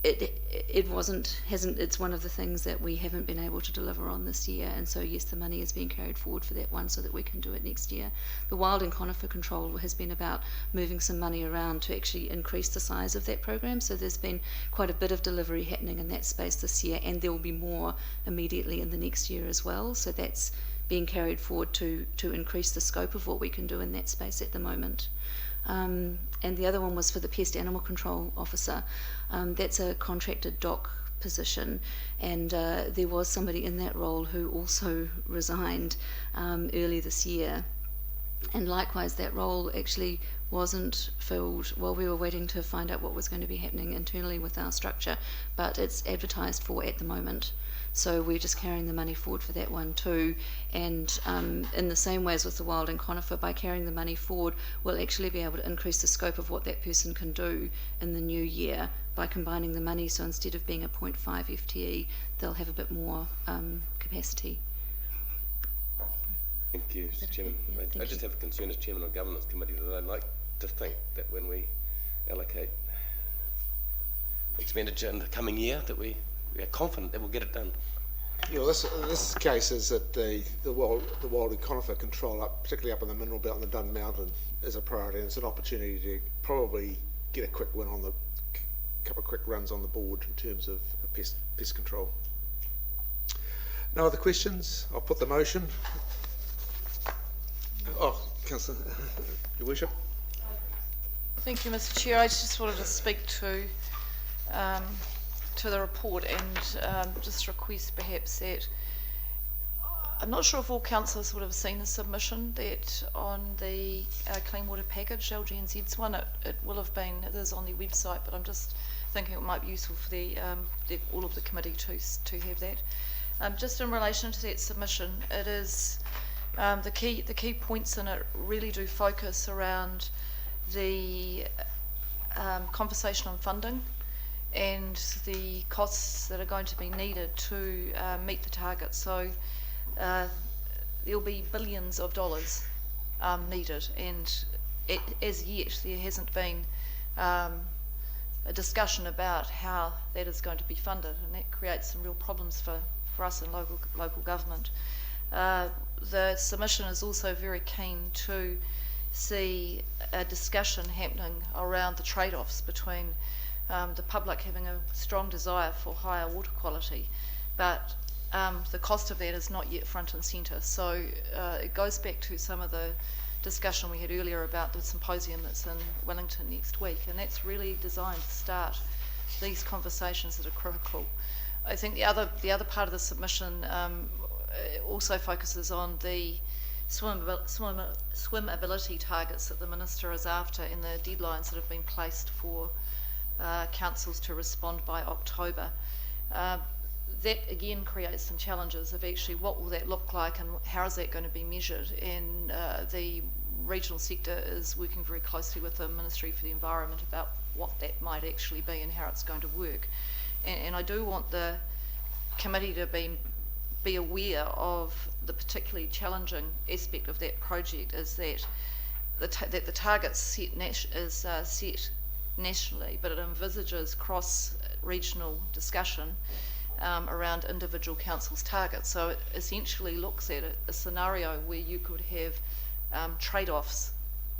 it hasn't, it's one of the things that we haven't been able to deliver on this year, and so yes, the money is being carried forward for that one so that we can do it next year. The wild and conifer control has been about moving some money around to actually increase the size of that program, so there's been quite a bit of delivery happening in that space this year, and there will be more immediately in the next year as well, so that's being carried forward to increase the scope of what we can do in that space at the moment. And the other one was for the Pest Animal Control Officer. That's a contracted doc position, and there was somebody in that role who also resigned early this year. And likewise, that role actually wasn't filled while we were waiting to find out what was going to be happening internally with our structure, but it's advertised for at the moment. So we're just carrying the money forward for that one too. And in the same way as with the wild and conifer, by carrying the money forward, we'll actually be able to increase the scope of what that person can do in the new year by combining the money. So instead of being a 0.5 FTE, they'll have a bit more capacity. Thank you, Mr. Chairman. I just have a concern as Chairman of the Governance Committee that I'd like to think that when we allocate expenditure in the coming year that we are confident that we'll get it done. Yeah, well, this case is that the wild and conifer control, particularly up in the mineral belt and the Dun Mountain, is a priority, and it's an opportunity to probably get a quick win on the couple of quick runs on the board in terms of pest control. No other questions? I'll put the motion. Oh, Councillor, Your Worship. Thank you, Mr. Chair. I just wanted to speak to the report and just request perhaps that, I'm not sure if all councillors would have seen the submission that on the clean water package, LGNZ's one, it will have been, it is on their website, but I'm just thinking it might be useful for all of the committee to have that. Just in relation to that submission, it is the key points in it really do focus around the conversation on funding and the costs that are going to be needed to meet the target. So there'll be billions of dollars needed, and as yet there hasn't been a discussion about how that is going to be funded, and that creates some real problems for us in local government. The submission is also very keen to see a discussion happening around the trade-offs between the public having a strong desire for higher water quality, but the cost of that is not yet front and centre. So it goes back to some of the discussion we had earlier about the symposium that's in Wellington next week, and that's really designed to start these conversations that are critical. I think the other part of the submission also focuses on the swimmability targets that the Minister is after and the deadlines that have been placed for councils to respond by October. That again creates some challenges of actually what will that look like and how is that going to be measured, and the regional sector is working very closely with the Ministry for the Environment about what that might actually be and how it's going to work. And I do want the committee to be aware of the particularly challenging aspect of that project is that the target's set nationally, but it envisages cross-regional discussion around individual councils' targets. So it essentially looks at a scenario where you could have trade-offs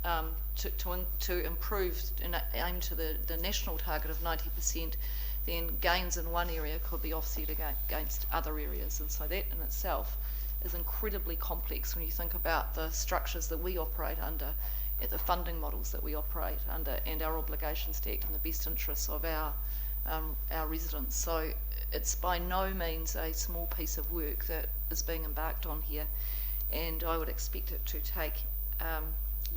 to improve and aim to the national target of 90%, then gains in one area could be offset against other areas. And so that in itself is incredibly complex when you think about the structures that we operate under, at the funding models that we operate under, and our obligations to act in the best interests of our residents. So it's by no means a small piece of work that is being embarked on here, and I would expect it to take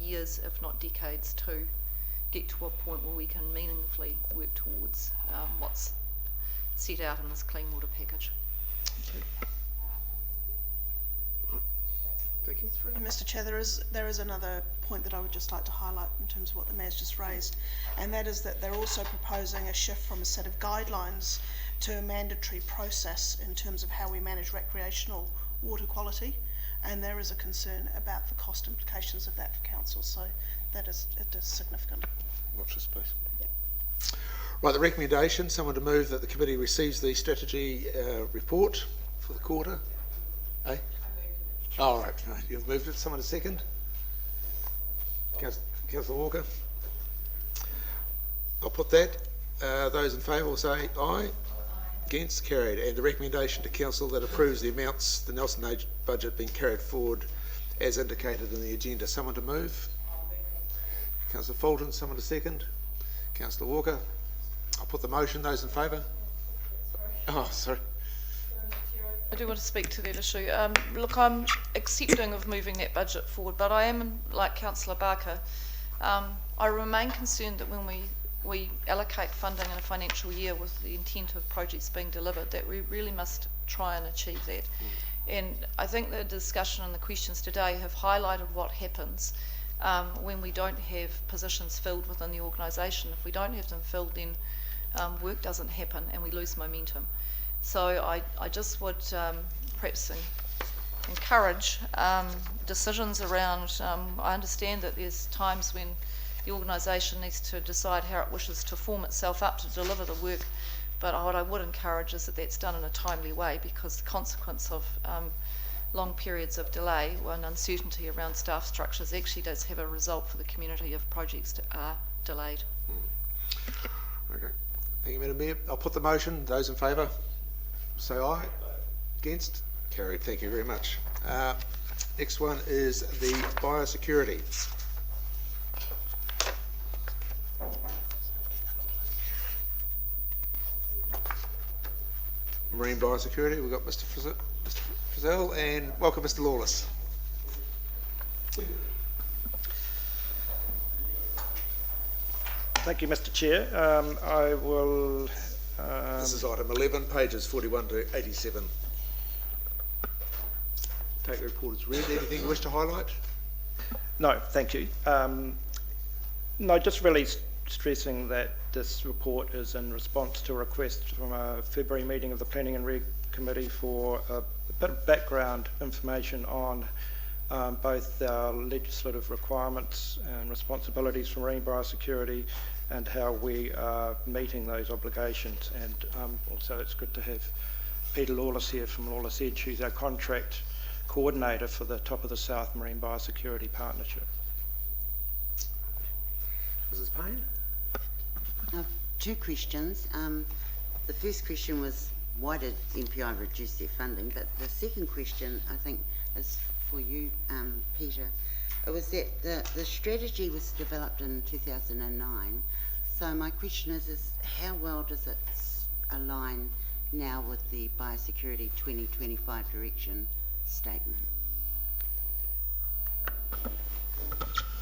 years, if not decades, to get to a point where we can meaningfully work towards what's set out in this clean water package. Thank you. Through you, Mr. Chair, there is another point that I would just like to highlight in terms of what the Mayor's just raised, and that is that they're also proposing a shift from a set of guidelines to a mandatory process in terms of how we manage recreational water quality, and there is a concern about the cost implications of that for council, so it is significant. Watch this space. Yep. Right, the recommendation, someone to move that the committee receives the strategy report for the quarter. Eh? All right, you've moved it. Someone to second? Councillor Walker. I'll put that. Those in favour will say aye. Against, carried. And the recommendation to council that approves the amounts, the Nelson Age budget being carried forward as indicated in the agenda. Someone to move? Councillor Fulton, someone to second? Councillor Walker. I'll put the motion. Those in favour? Oh, sorry. I do want to speak to that issue. Look, I'm accepting of moving that budget forward, but I am, like Councillor Barker, I remain concerned that when we allocate funding in a financial year with the intent of projects being delivered, that we really must try and achieve that. And I think the discussion and the questions today have highlighted what happens when we don't have positions filled within the organisation. If we don't have them filled, then work doesn't happen and we lose momentum. So I just would perhaps encourage decisions around, I understand that there's times when the organisation needs to decide how it wishes to form itself up to deliver the work, but what I would encourage is that that's done in a timely way, because the consequence of long periods of delay and uncertainty around staff structures actually does have a result for the community if projects are delayed. Okay. Thank you, Madam Mayor. I'll put the motion. Those in favour say aye. Against? Carried. Thank you very much. Next one is the biosecurity. Marine biosecurity. We've got Mr. Frizzell, and welcome Mr. Lawless. Thank you, Mr. Chair. I will. This is item 11, pages 41 to 87. Take the report as read. Anything you wish to highlight? No, thank you. No, just really stressing that this report is in response to a request from a February meeting of the Planning and Reg Committee for a bit of background information on both our legislative requirements and responsibilities for marine biosecurity and how we are meeting those obligations. And also it's good to have Peter Lawless here from Lawless Edge, who's our contract coordinator for the Top of the South Marine Biosecurity Partnership. Mrs. Payne? Two questions. The first question was, why did MPI reduce their funding? But the second question, I think, is for you, Peter. It was that the strategy was developed in 2009. So my question is how well does it align now with the Biosecurity 2025 direction statement?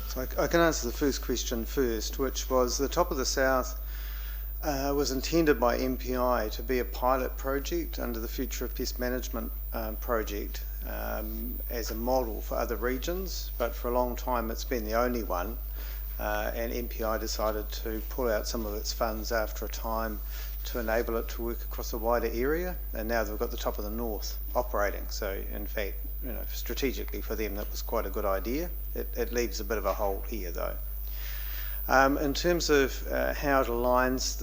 So I can answer the first question first, which was the Top of the South was intended by MPI to be a pilot project under the Future of Pest Management project as a model for other regions, but for a long time it's been the only one, and MPI decided to pull out some of its funds after a time to enable it to work across a wider area, and now they've got the Top of the North operating. So in fact, you know, strategically for them that was quite a good idea. It leaves a bit of a hole here though. In terms of how it aligns,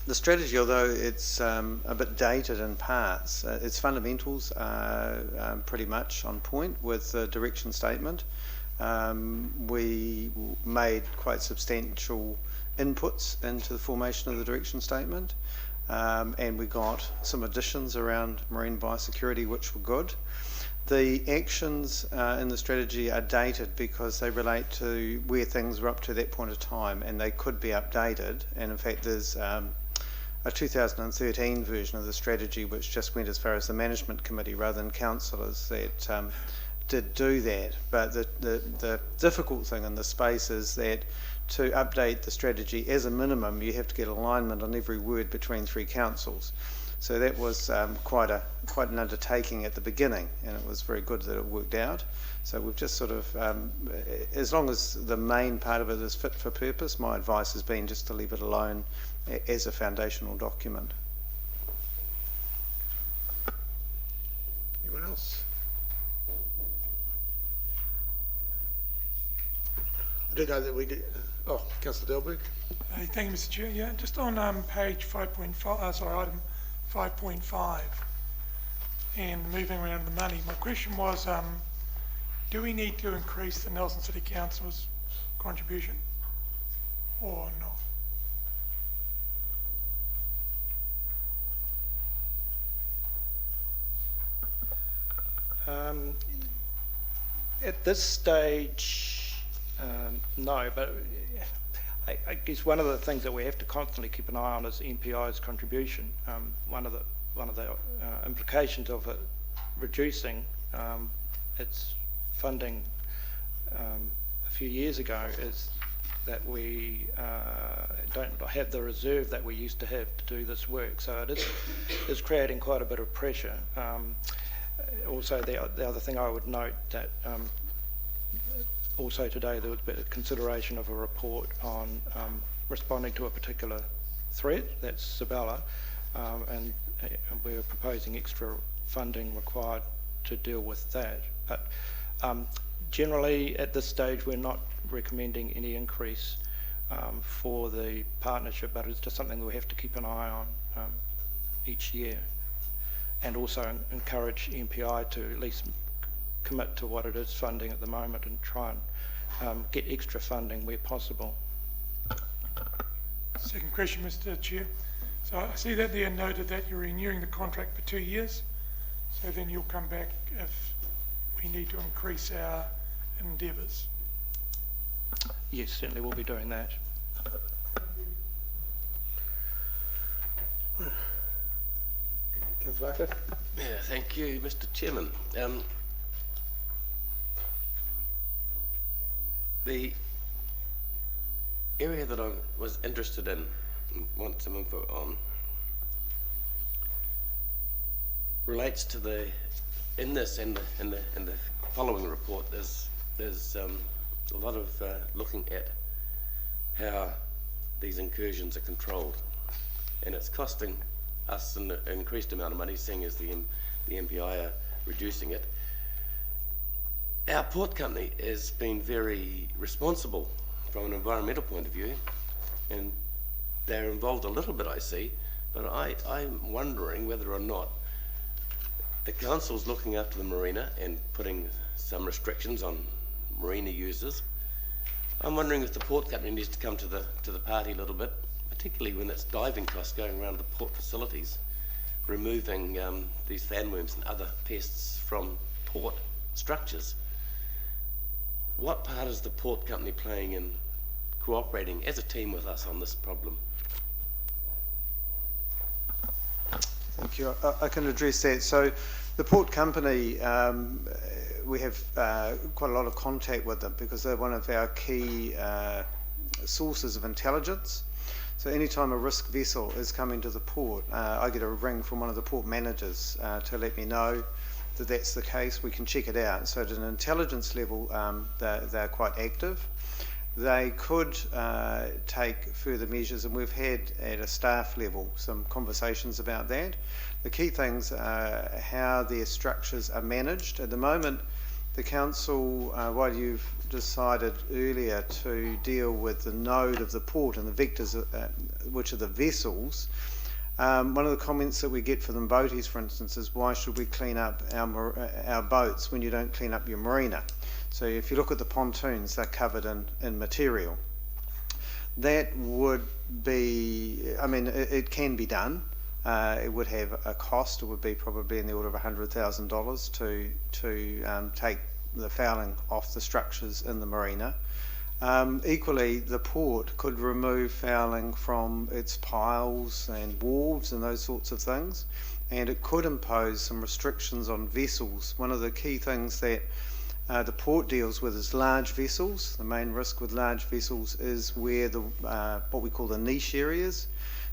the strategy, although it's a bit dated in parts, its fundamentals are pretty much on point with the direction statement. We made quite substantial inputs into the formation of the direction statement, and we got some additions around marine biosecurity which were good. The actions in the strategy are dated because they relate to where things were up to that point of time, and they could be updated. And in fact there's a 2013 version of the strategy which just went as far as the management committee rather than councillors that did do that. But the difficult thing in the space is that to update the strategy as a minimum you have to get alignment on every word between three councils. So that was quite an undertaking at the beginning, and it was very good that it worked out. So we've just sort of, as long as the main part of it is fit for purpose, my advice has been just to leave it alone as a foundational document. Anyone else? I do know that we did. Oh, Councillor Delberg. Hey, thank you, Mr. Chair. Yeah, just on page 5.5, item 5.5, and moving around the money. My question was, do we need to increase the Nelson City Council's contribution or not? At this stage, no, but I guess one of the things that we have to constantly keep an eye on is MPI's contribution. One of the implications of it reducing its funding a few years ago is that we don't have the reserve that we used to have to do this work. So it is creating quite a bit of pressure. Also, the other thing I would note that also today there was a bit of consideration of a report on responding to a particular threat, that's Sabella, and we're proposing extra funding required to deal with that. But generally at this stage we're not recommending any increase for the partnership, but it's just something we have to keep an eye on each year, and also encourage MPI to at least commit to what it is funding at the moment and try and get extra funding where possible. Second question, Mr. Chair. So I see that they noted that you're renewing the contract for 2 years, so then you'll come back if we need to increase our endeavours. Yes, certainly we'll be doing that. Councillor Barker. Yeah, thank you, Mr. Chairman. The area that I was interested in and want some info on relates to in this and the following report. There's a lot of looking at how these incursions are controlled, and it's costing us an increased amount of money, seeing as the MPI are reducing it. Our port company has been very responsible from an environmental point of view, and they're involved a little bit, I see, but I'm wondering whether or not the council's looking after the marina and putting some restrictions on marina users. I'm wondering if the port company needs to come to the party a little bit, particularly when it's diving costs going around the port facilities, removing these fanworms and other pests from port structures. What part is the port company playing in cooperating as a team with us on this problem? Thank you. I can address that. So the port company, we have quite a lot of contact with them because they're one of our key sources of intelligence. So anytime a risk vessel is coming to the port, I get a ring from one of the port managers to let me know that that's the case. We can check it out. So at an intelligence level, they're quite active. They could take further measures, and we've had at a staff level some conversations about that. The key things are how their structures are managed. At the moment, the council, while you've decided earlier to deal with the node of the port and the vectors, which are the vessels, one of the comments that we get from the boaties, for instance, is why should we clean up our boats when you don't clean up your marina? So if you look at the pontoons, they're covered in material. That would be, I mean, it can be done. It would have a cost. It would be probably in the order of $100,000 to take the fouling off the structures in the marina. Equally, the port could remove fouling from its piles and wharves and those sorts of things, and it could impose some restrictions on vessels. One of the key things that the port deals with is large vessels. The main risk with large vessels is where the what we call the niche areas,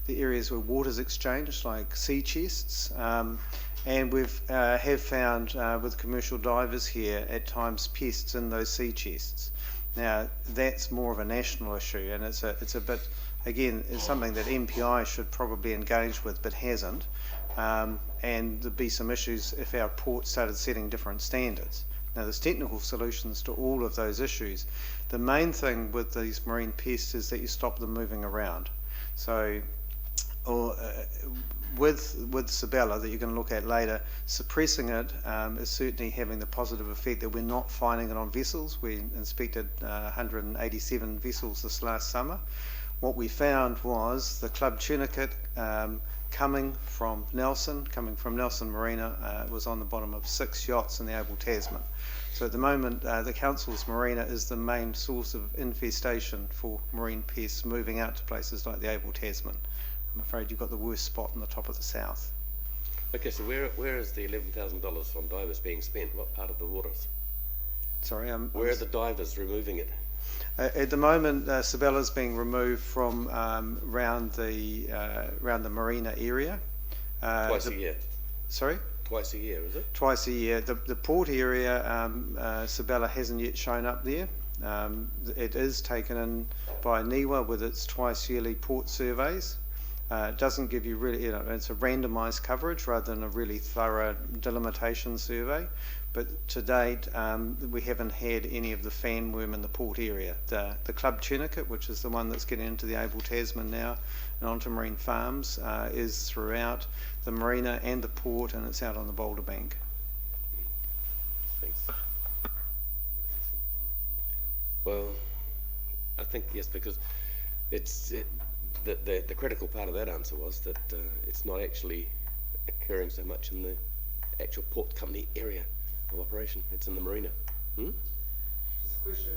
the areas where water's exchanged, like sea chests. And we've have found with commercial divers here at times pests in those sea chests. Now that's more of a national issue, and it's a bit, again, it's something that MPI should probably engage with but hasn't. And there'd be some issues if our port started setting different standards. Now, there's technical solutions to all of those issues. The main thing with these marine pests is that you stop them moving around. So, with Sabella, that you're going to look at later, suppressing it is certainly having the positive effect that we're not finding it on vessels. We inspected 187 vessels this last summer. What we found was the club tunicate coming from Nelson Marina was on the bottom of 6 yachts in the Oval Tasman. So at the moment, the Council's Marina is the main source of infestation for marine pests moving out to places like the Oval Tasman. I'm afraid you've got the worst spot on the top of the south. Okay, so where is the $11,000 from divers being spent? What part of the waters? Sorry, where are the divers removing it? At the moment, Sabella's being removed from round the marina area. Twice a year? Sorry? Twice a year, is it? Twice a year. The port area, Sabella hasn't yet shown up there. It is taken in by NIWA with its twice yearly port surveys. It doesn't give you really, it's a randomised coverage rather than a really thorough delimitation survey. But to date, we haven't had any of the fan worm in the port area. The club tunicate, which is the one that's getting into the Oval Tasman now and onto marine farms, is throughout the marina and the port, and it's out on the boulder bank. Thanks. Well, I think yes, because the critical part of that answer was that it's not actually occurring so much in the actual port company area of operation. It's in the marina. Just a question.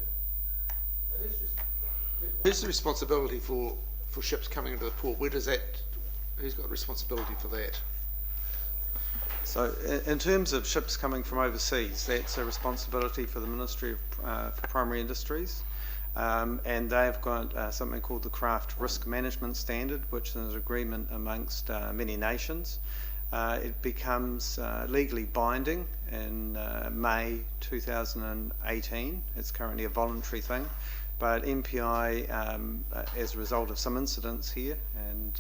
Who's the responsibility for ships coming into the port? Who's got responsibility for that? So in terms of ships coming from overseas, that's a responsibility for the Ministry of Primary Industries. And they've got something called the Craft Risk Management Standard, which is an agreement amongst many nations. It becomes legally binding in May 2018. It's currently a voluntary thing, but MPI, as a result of some incidents here, and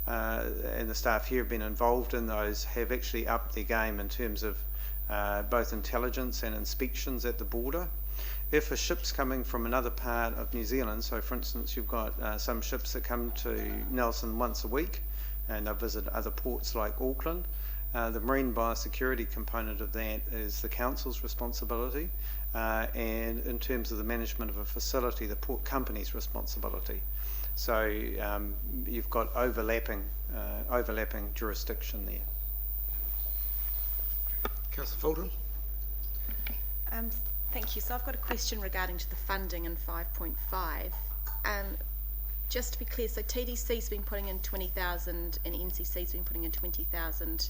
the staff here have been involved in those, have actually upped their game in terms of both intelligence and inspections at the border. If a ship's coming from another part of New Zealand, so for instance you've got some ships that come to Nelson once a week and they visit other ports like Auckland, the marine biosecurity component of that is the council's responsibility, and in terms of the management of a facility, the port company's responsibility. So you've got overlapping jurisdiction there. Councillor Fulton? Thank you. So I've got a question regarding to the funding in 5.5. Just to be clear, so TDC's been putting in 20,000 and NCC's been putting in 20,000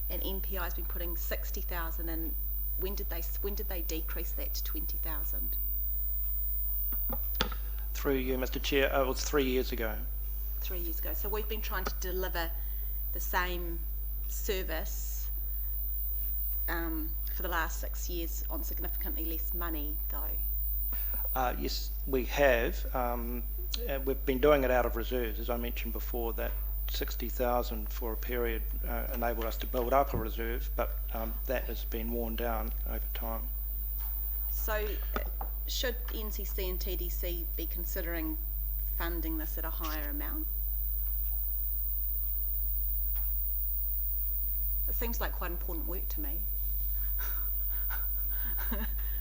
and MPI's been putting 60,000, and when did they decrease that to 20,000? Through you, Mr. Chair, it was 3 years ago. 3 years ago. So we've been trying to deliver the same service for the last 6 years on significantly less money, though. Yes, we have. We've been doing it out of reserves, as I mentioned before. That 60,000 for a period enabled us to build up a reserve, but that has been worn down over time. So should NCC and TDC be considering funding this at a higher amount? It seems like quite important work to me.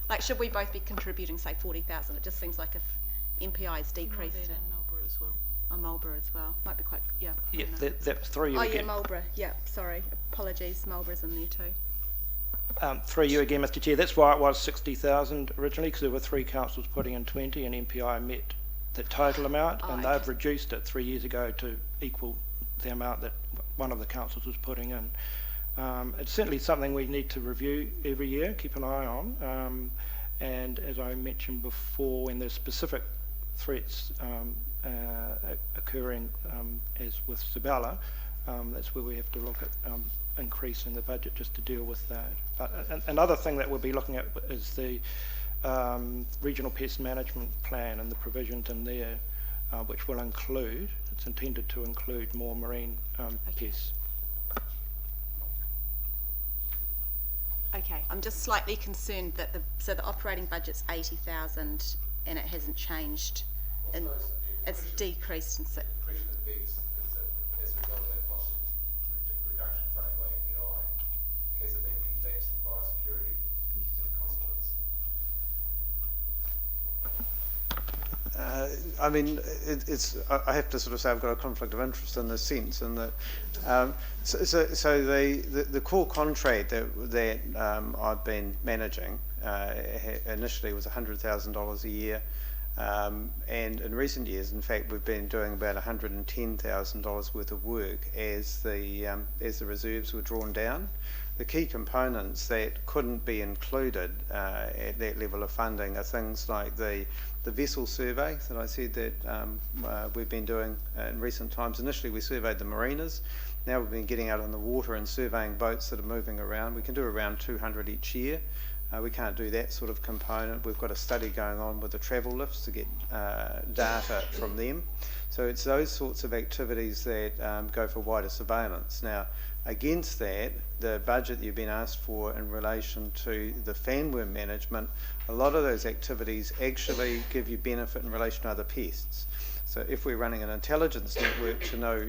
Like, should we both be contributing, say, 40,000? It just seems like if MPI has decreased it. Marlborough as well. On Marlborough as well. Might be quite, yeah. Yeah, that was through you Oh, again. yeah, Marlborough. Yeah, sorry. Apologies. Marlborough's in there too. Through you again, Mr. Chair. That's why it was 60,000 originally, because there were 3 councils putting in 20, and MPI met the total amount, and they've reduced it 3 years ago to equal the amount that one of the councils was putting in. It's certainly something we need to review every year, keep an eye on, and as I mentioned before, when there's specific threats occurring, as with Sabella, that's where we have to look at increasing the budget just to deal with that. But another thing that we'll be looking at is the regional pest management plan and the provisions in there, which will include, it's intended to include more marine pests. Okay, I'm just slightly concerned that so the operating budget's 80,000 and it hasn't changed, and it's decreased in The question that begs is that as a result of that cost reduction funding by MPI, has there been any lapse in biosecurity as a consequence? I mean, I have to sort of say I've got a conflict of interest in this sense, in that so the core contract that I've been managing initially was $100,000 a year, and in recent years, in fact, we've been doing about $110,000 worth of work as the reserves were drawn down. The key components that couldn't be included at that level of funding are things like the vessel survey that I said that we've been doing in recent times. Initially we surveyed the marinas. Now we've been getting out on the water and surveying boats that are moving around. We can do around 200 each year. We can't do that sort of component. We've got a study going on with the travel lifts to get data from them. So it's those sorts of activities that go for wider surveillance. Now, against that, the budget that you've been asked for in relation to the fanworm management, a lot of those activities actually give you benefit in relation to other pests. So if we're running an intelligence network to know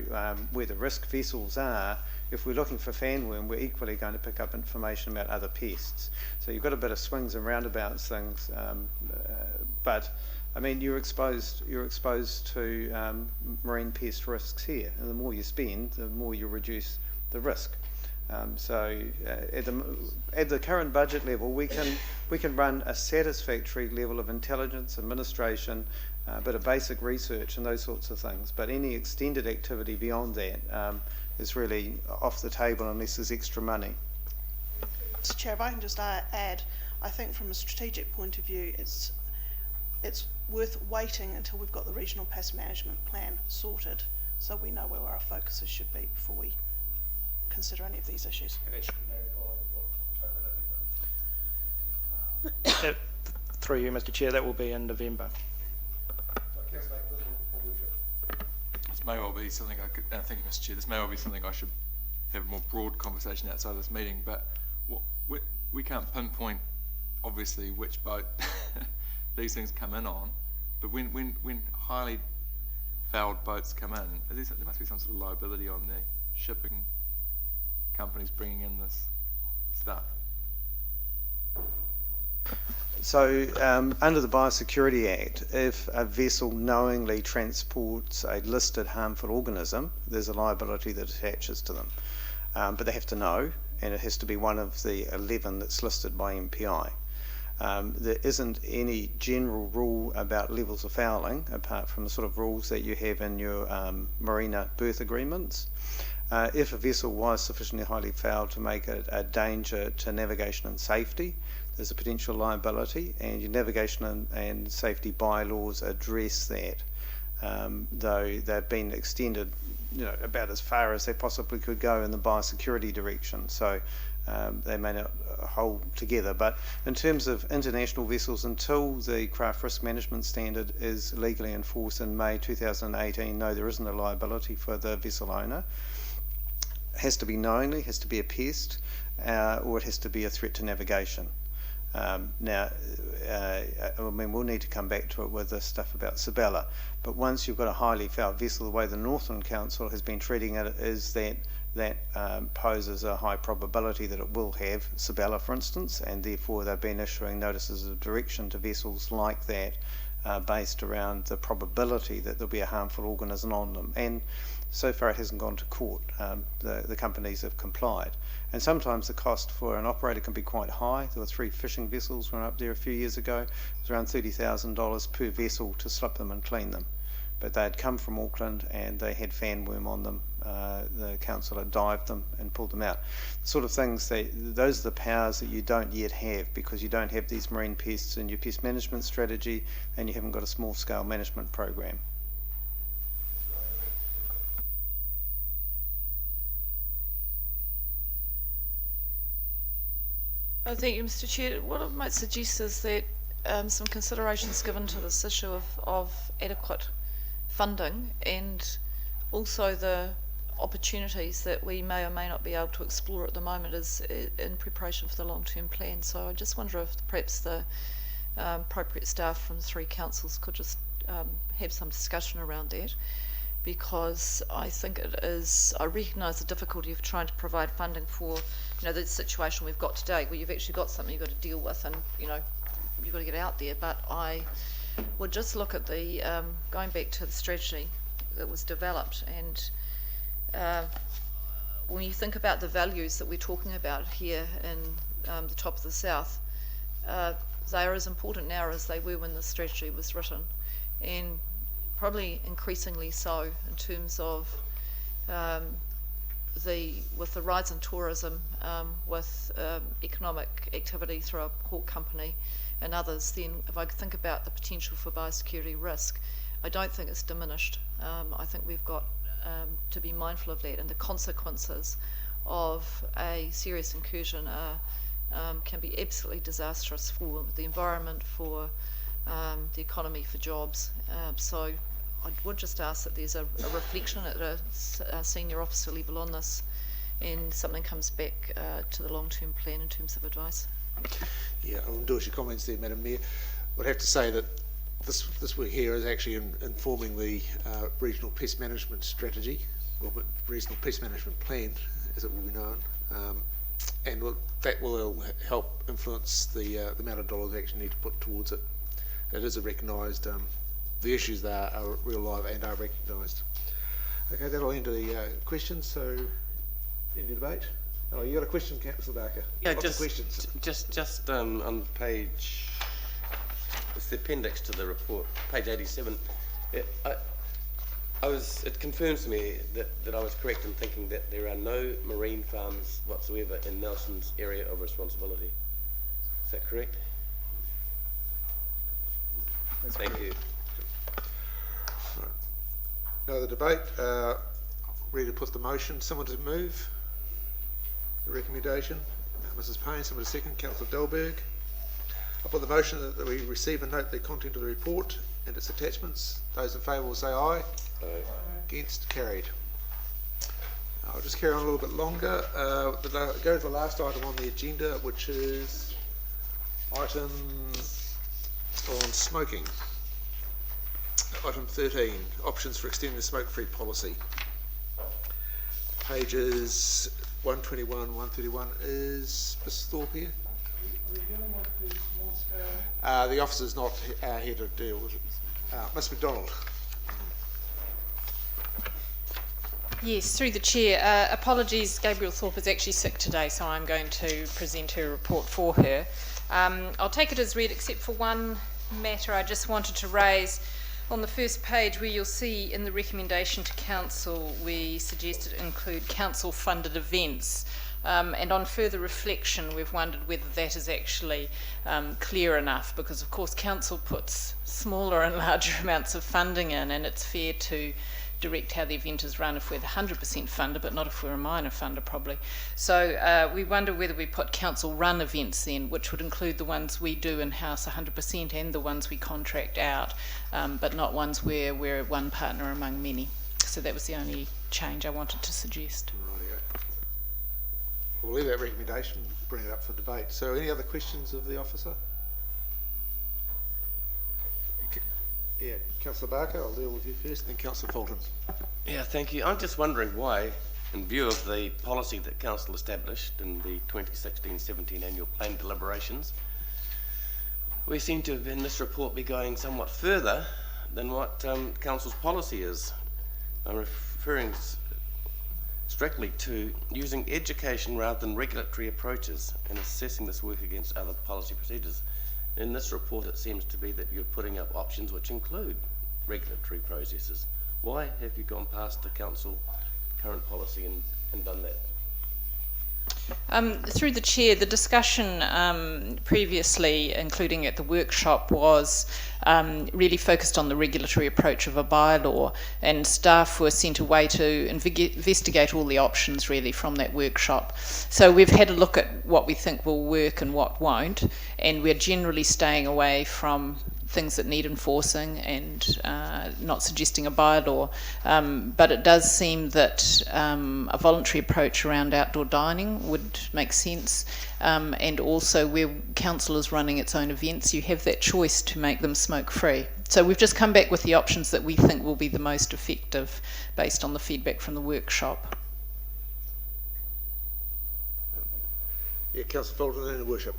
where the risk vessels are, if we're looking for fanworm, we're equally going to pick up information about other pests. So you've got a bit of swings and roundabouts things, but I mean, you're exposed to marine pest risks here, and the more you spend, the more you reduce the risk. So at the current budget level, we can run a satisfactory level of intelligence, administration, a bit of basic research and those sorts of things. But any extended activity beyond that is really off the table unless there's extra money. Mr. Chair, if I can just add, I think from a strategic point of view, it's worth waiting until we've got the regional pest management plan sorted, so we know where our focuses should be before we consider any of these issues. Through you, Mr. Chair, that will be in November. This may well be something thank you, Mr. Chair, this may well be something I should have a more broad conversation outside of this meeting, but we can't pinpoint, obviously, which boat these things come in on, but when highly fouled boats come in, there must be some sort of liability on the shipping companies bringing in this stuff. So under the Biosecurity Act, if a vessel knowingly transports a listed harmful organism, there's a liability that attaches to them. But they have to know, and it has to be one of the 11 that's listed by MPI. There isn't any general rule about levels of fouling, apart from the sort of rules that you have in your marina berth agreements. If a vessel was sufficiently highly fouled to make it a danger to navigation and safety, there's a potential liability, and your navigation and safety bylaws address that, though they've been extended, about as far as they possibly could go in the biosecurity direction. So they may not hold together. But in terms of international vessels, until the craft risk management standard is legally enforced in May 2018, no, there isn't a liability for the vessel owner. It has to be knowingly, has to be a pest, or it has to be a threat to navigation. Now, I mean, we'll need to come back to it with this stuff about Sabella, but once you've got a highly fouled vessel, the way the Northland Council has been treating it is that poses a high probability that it will have Sabella, for instance, and therefore they've been issuing notices of direction to vessels like that based around the probability that there'll be a harmful organism on them. And so far it hasn't gone to court. The companies have complied. And sometimes the cost for an operator can be quite high. There were 3 fishing vessels went up there a few years ago. It was around $30,000 per vessel to slip them and clean them. But they had come from Auckland and they had fanworm on them. The council had dived them and pulled them out. The sort of things, those are the powers that you don't yet have because you don't have these marine pests in your pest management strategy and you haven't got a small scale management program. Thank you, Mr. Chair. What I might suggest is that some considerations given to this issue of adequate funding and also the opportunities that we may or may not be able to explore at the moment is in preparation for the long-term plan. So I just wonder if perhaps the appropriate staff from the three councils could just have some discussion around that, because I think it is, I recognise the difficulty of trying to provide funding for, the situation we've got today, where you've actually got something you've got to deal with and, you've got to get out there. But I would just look at the, going back to the strategy that was developed, and when you think about the values that we're talking about here in the top of the South, they are as important now as they were when the strategy was written, and probably increasingly so in terms of with the rise in tourism, with economic activity through a port company and others. Then if I think about the potential for biosecurity risk, I don't think it's diminished. I think we've got to be mindful of that, and the consequences of a serious incursion can be absolutely disastrous for the environment, for the economy, for jobs. So I would just ask that there's a reflection at a senior officer level on this, and something comes back to the long-term plan in terms of advice. Yeah, I'll endorse your comments there, Madam Mayor. I'd have to say that this work here is actually informing the regional pest management strategy, or regional pest management plan, as it will be known, and that will help influence the amount of dollars we actually need to put towards it. It is a recognised, the issues there are real live and are recognised. Okay, that'll end the questions. So, end the debate. Oh, you got a question, Councillor Barker? Yeah, Lots of questions. just on page, it's the appendix to the report, page 87. It confirms to me that I was correct in thinking that there are no marine farms whatsoever in Nelson's area of responsibility. Is that correct? That's Thank correct. you. Right. Now the debate. Ready to put the motion. Someone to move the recommendation. Mrs. Payne. Someone to second. Councillor Delberg. I put the motion that we receive and note the content of the report and its attachments. Those in favour will say aye. Aye. Against? Carried. I'll just carry on a little bit longer. Go to the last item on the agenda, which is item on smoking. Item 13, options for extending the smoke-free policy. Pages 121, 131. Is Ms. Thorpe here? Are we dealing with the small scale? The officer's not here to deal with it. Ms. McDonald. Yes, through the chair. Apologies, Gabriel Thorpe is actually sick today, so I'm going to present her report for her. I'll take it as read, except for one matter I just wanted to raise. On the first page, where you'll see in the recommendation to council, we suggested include council-funded events. And on further reflection, we've wondered whether that is actually clear enough, because of course council puts smaller and larger amounts of funding in, and it's fair to direct how the event is run if we're the 100% funder, but not if we're a minor funder probably. So we wonder whether we put council run events then, which would include the ones we do in-house 100% and the ones we contract out, but not ones where we're one partner among many. So that was the only change I wanted to suggest. Rightio. We'll leave that recommendation and bring it up for debate. So any other questions of the officer? Yeah, Councillor Barker, I'll deal with you first, then Councillor Fulton. Yeah, thank you. I'm just wondering why, in view of the policy that council established in the 2016-17 annual plan deliberations, we seem to have in this report be going somewhat further than what council's policy is. I'm referring strictly to using education rather than regulatory approaches and assessing this work against other policy procedures. In this report, it seems to be that you're putting up options which include regulatory processes. Why have you gone past the council current policy and done that? Through the chair, the discussion previously, including at the workshop, was really focused on the regulatory approach of a bylaw, and staff were sent away to investigate all the options really from that workshop. So we've had a look at what we think will work and what won't, and we're generally staying away from things that need enforcing and not suggesting a bylaw. But it does seem that a voluntary approach around outdoor dining would make sense. And also where council is running its own events, you have that choice to make them smoke-free. So we've just come back with the options that we think will be the most effective based on the feedback from the workshop. Yeah, Councillor Felton and Worship.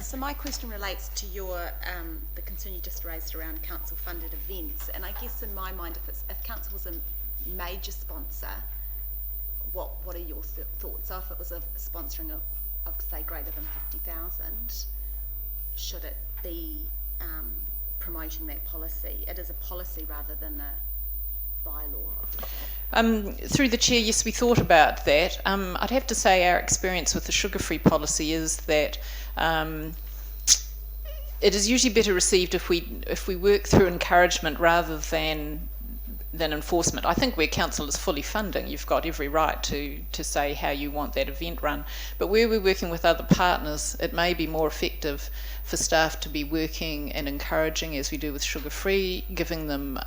So my question relates to your the concern you just raised around council-funded events, and I guess in my mind, if council was a major sponsor, what are your thoughts? So if it was sponsoring of say greater than 50,000, should it be promoting that policy? It is a policy rather than a bylaw. Through the chair, yes, we thought about that. I'd have to say our experience with the sugar-free policy is that it is usually better received if we work through encouragement rather than enforcement. I think where council is fully funding, you've got every right to say how you want that event run. But where we're working with other partners, it may be more effective for staff to be working and encouraging, as we do with sugar-free, giving them,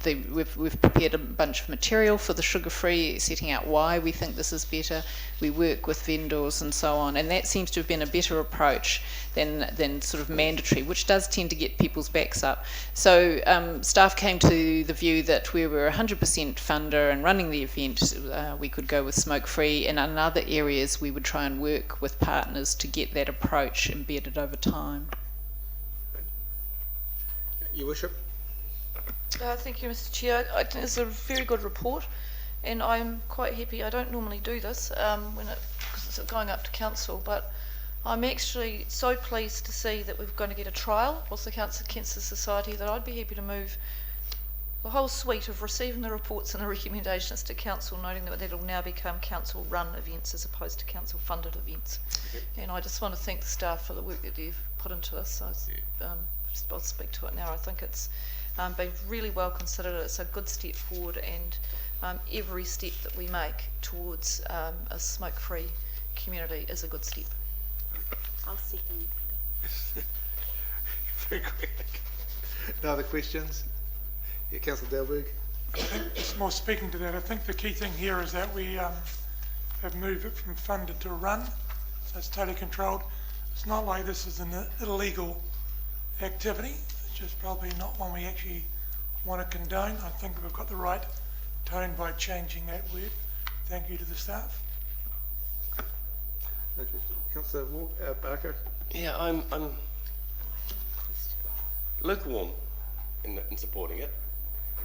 we've prepared a bunch of material for the sugar-free, setting out why we think this is better. We work with vendors and so on, and that seems to have been a better approach than sort of mandatory, which does tend to get people's backs up. So staff came to the view that we were 100% funder and running the event, we could go with smoke-free, and in other areas we would try and work with partners to get that approach embedded over time. Your Worship. Thank you, Mr. Chair. I think it's a very good report, and I'm quite happy. I don't normally do this because it's going up to council, but I'm actually so pleased to see that we're going to get a trial with the Cancer Society that I'd be happy to move the whole suite of receiving the reports and the recommendations to council, noting that it'll now become council-run events as opposed to council-funded events. Okay. And I just want to thank the staff for the work that they've put into this. I'll speak to it now. I think it's been really well considered. It's a good step forward, and every step that we make towards a smoke-free community is a good step. I'll second that. Very quick. No other questions? Yeah, Councillor Delberg. Just more speaking to that, I think the key thing here is that we have moved it from funded to run, so it's totally controlled. It's not like this is an illegal activity. It's just probably not one we actually want to condone. I think we've got the right tone by changing that word. Thank you to the staff. Okay. Councillor Barker. Yeah, I'm lukewarm in supporting it,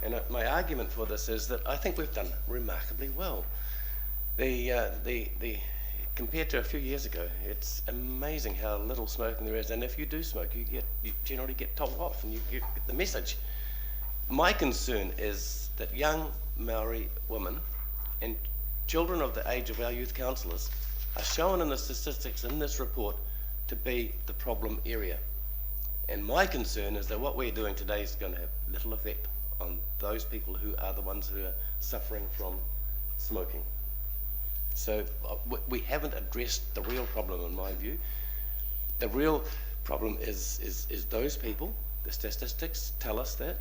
and my argument for this is that I think we've done remarkably well. Compared to a few years ago, it's amazing how little smoking there is, and if you do smoke, you generally get told off, and you get the message. My concern is that young Maori women and children of the age of our youth councillors are shown in the statistics in this report to be the problem area. And my concern is that what we're doing today is going to have little effect on those people who are the ones who are suffering from smoking. So we haven't addressed the real problem, in my view. The real problem is those people. The statistics tell us that.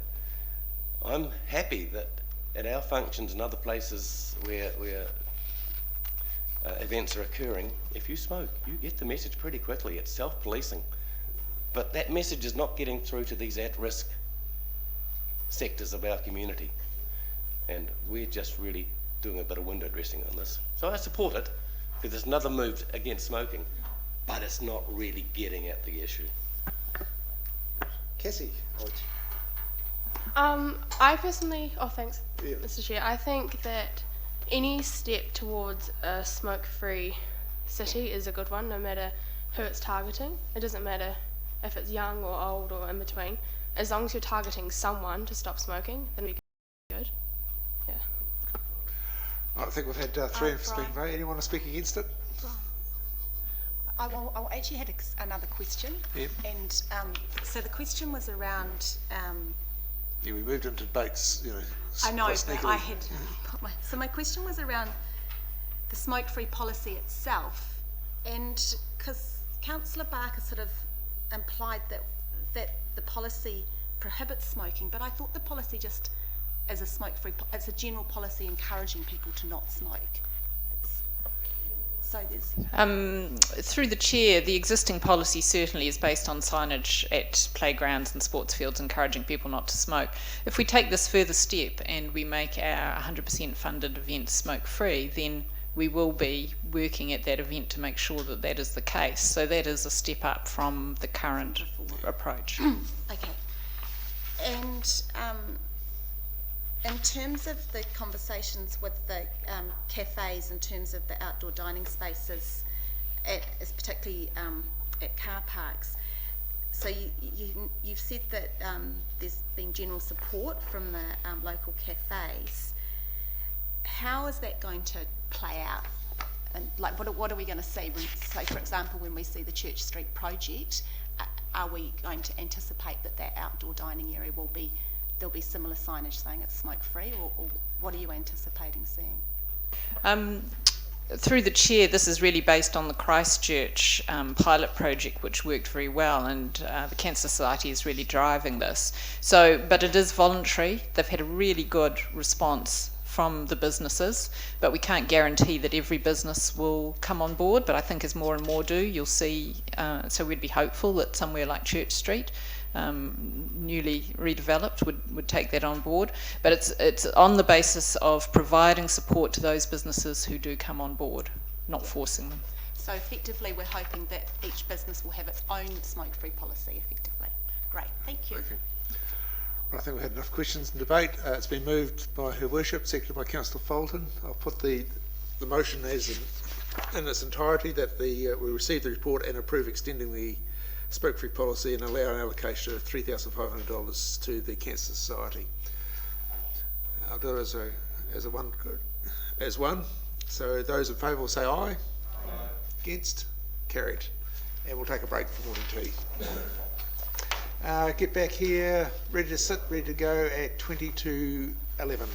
I'm happy that at our functions and other places where events are occurring, if you smoke, you get the message pretty quickly. It's self-policing. But that message is not getting through to these at-risk sectors of our community. And we're just really doing a bit of window dressing on this. So I support it, because it's another move against smoking, but it's not really getting at the issue. Cassie. I personally, thanks, Yeah. Mr. Chair. I think that any step towards a smoke-free city is a good one, no matter who it's targeting. It doesn't matter if it's young or old or in between. As long as you're targeting someone to stop smoking, then we good. Yeah. I think we've had three speaking. Anyone want to speak against it? I actually had another question. Yep. And so the question was around. Yeah, we moved into debates, I know, quite but sneakily. I had. So my question was around the smoke-free policy itself, and because Councillor Barker sort of implied that that the policy prohibits smoking, but I thought the policy just is a smoke-free, it's a general policy encouraging people to not smoke. So there's... Through the chair, the existing policy certainly is based on signage at playgrounds and sports fields encouraging people not to smoke. If we take this further step and we make our 100% funded events smoke-free, then we will be working at that event to make sure that that is the case. So that is a step up from the current approach. Okay. And in terms of the conversations with the cafes, in terms of the outdoor dining spaces, particularly at car parks, so you've said that there's been general support from the local cafes. How is that going to play out? And like, what are we going to see? Say, for example, when we see the Church Street project, are we going to anticipate that outdoor dining area there'll be similar signage saying it's smoke-free, or what are you anticipating seeing? Through the chair, this is really based on the Christchurch pilot project, which worked very well, and the Cancer Society is really driving this. So, but it is voluntary. They've had a really good response from the businesses, but we can't guarantee that every business will come on board, but I think as more and more do, you'll see, so we'd be hopeful that somewhere like Church Street, newly redeveloped, would take that on board. But it's on the basis of providing support to those businesses who do come on board, not forcing them. So effectively we're hoping that each business will have its own smoke-free policy effectively. Great, thank you. Okay. I think we've had enough questions and debate. It's been moved by Her Worship, seconded by Councillor Fulton. I'll put the motion as in its entirety, that we receive the report and approve extending the smoke-free policy and allow an allocation of $3,500 to the Cancer Society. I'll do it as one. So those in favour will say aye. Aye. Against? Carried. And we'll take a break for morning tea. Get back here, ready to sit, ready to go at 20 to 11.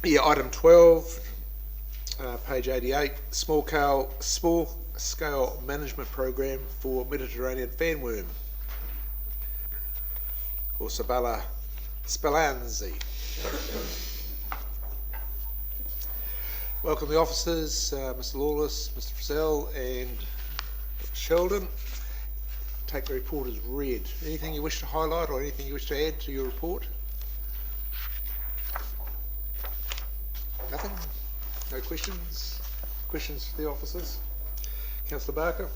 Yeah, item 12, page 88, small scale management program for Mediterranean fanworm, or Sabella spallanzi. Welcome the officers, Mr. Lawless, Mr. Frizzell and Dr. Sheldon. Take the report as read. Anything you wish to highlight or anything you wish to add to your report? Nothing? No questions? Questions for the officers? Councillor Barker?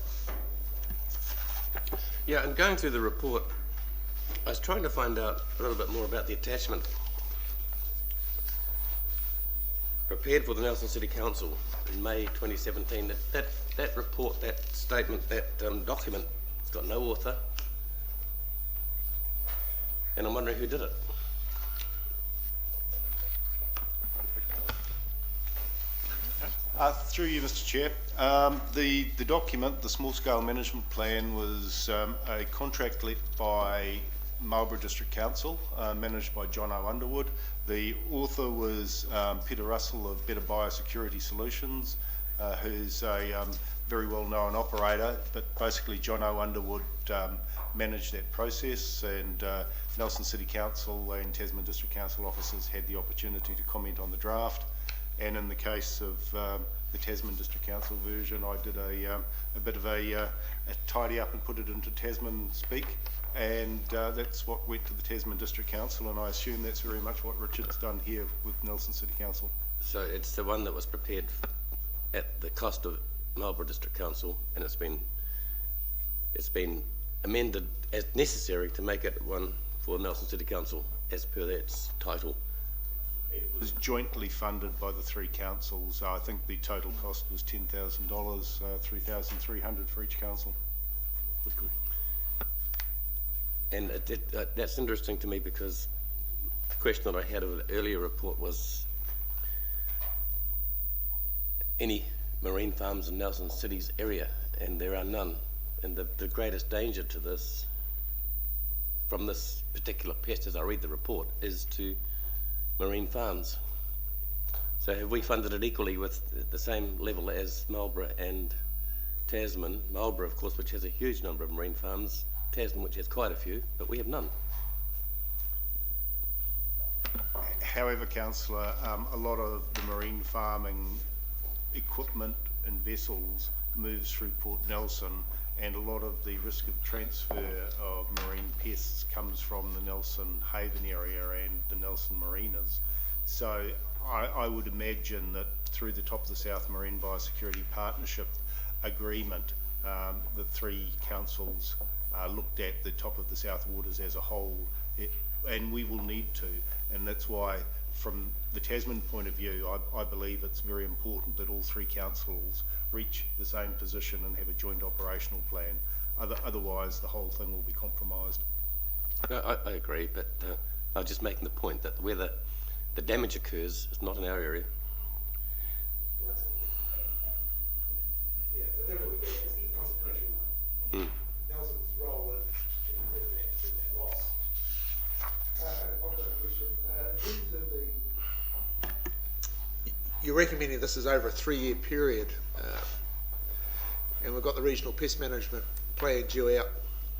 Yeah, and going through the report, I was trying to find out a little bit more about the attachment prepared for the Nelson City Council in May 2017. That report, that statement, that document, it's got no author, and I'm wondering who did it. Through you, Mr. Chair. The document, the small-scale management plan, was a contract let by Marlborough District Council, managed by John O. Underwood. The author was Peter Russell of Better Biosecurity Solutions, who's a very well-known operator, but basically John O. Underwood managed that process, and Nelson City Council and Tasman District Council officers had the opportunity to comment on the draft. And in the case of the Tasman District Council version, I did a bit of a tidy up and put it into Tasman speak, and that's what went to the Tasman District Council, and I assume that's very much what Richard's done here with Nelson City Council. So it's the one that was prepared at the cost of Marlborough District Council, and it's been amended as necessary to make it one for Nelson City Council as per its title. It was jointly funded by the three councils. I think the total cost was $10,000, $3,300 for each council. And that's interesting to me, because the question that I had of an earlier report was any marine farms in Nelson City's area, and there are none. And the greatest danger to this, from this particular pest as I read the report, is to marine farms. So have we funded it equally with the same level as Marlborough and Tasman? Marlborough, of course, which has a huge number of marine farms, Tasman, which has quite a few, but we have none. However, Councillor, a lot of the marine farming equipment and vessels moves through Port Nelson, and a lot of the risk of transfer of marine pests comes from the Nelson Haven area and the Nelson marinas. So I would imagine that through the Top of the South Marine Biosecurity Partnership agreement, the three councils looked at the Top of the South waters as a whole, and we will need to, and that's why from the Tasman point of view, I believe it's very important that all three councils reach the same position and have a joint operational plan. Otherwise, the whole thing will be compromised. No, I agree, but I was just making the point that where the damage occurs is not in our area. Yeah, the level of the damage is consequential. Nelson's role in that loss. I've got a question. In terms of you're recommending this is over a 3-year period, and we've got the regional pest management plan due out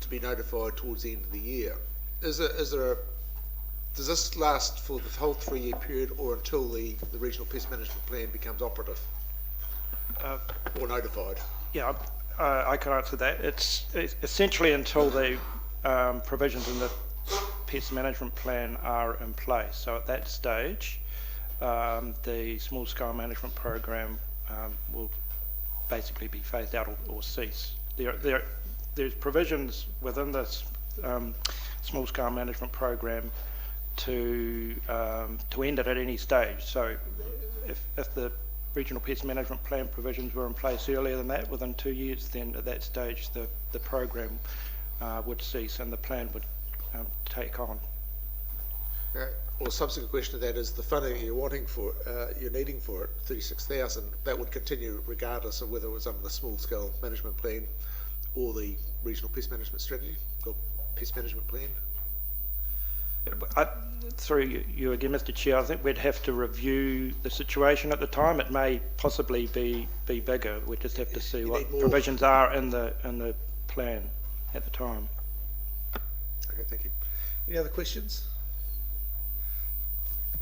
to be notified towards the end of the year. Does this last for the whole 3-year period, or until the regional pest management plan becomes operative or notified? Yeah, I can answer that. It's essentially until the provisions in the pest management plan are in place. So at that stage, the small-scale management program will basically be phased out or cease. There's provisions within this small-scale management program to end it at any stage. So if the regional pest management plan provisions were in place earlier than that, within 2 years, then at that stage the program would cease and the plan would take on. Well, a subsequent question to that is the funding you're needing for it, 36,000, that would continue regardless of whether it was under the small-scale management plan or the regional pest management strategy or pest management plan. Through you again, Mr. Chair, I think we'd have to review the situation at the time. It may possibly be bigger. We just have to see what provisions are in the plan at the time. Okay, thank you. Any other questions?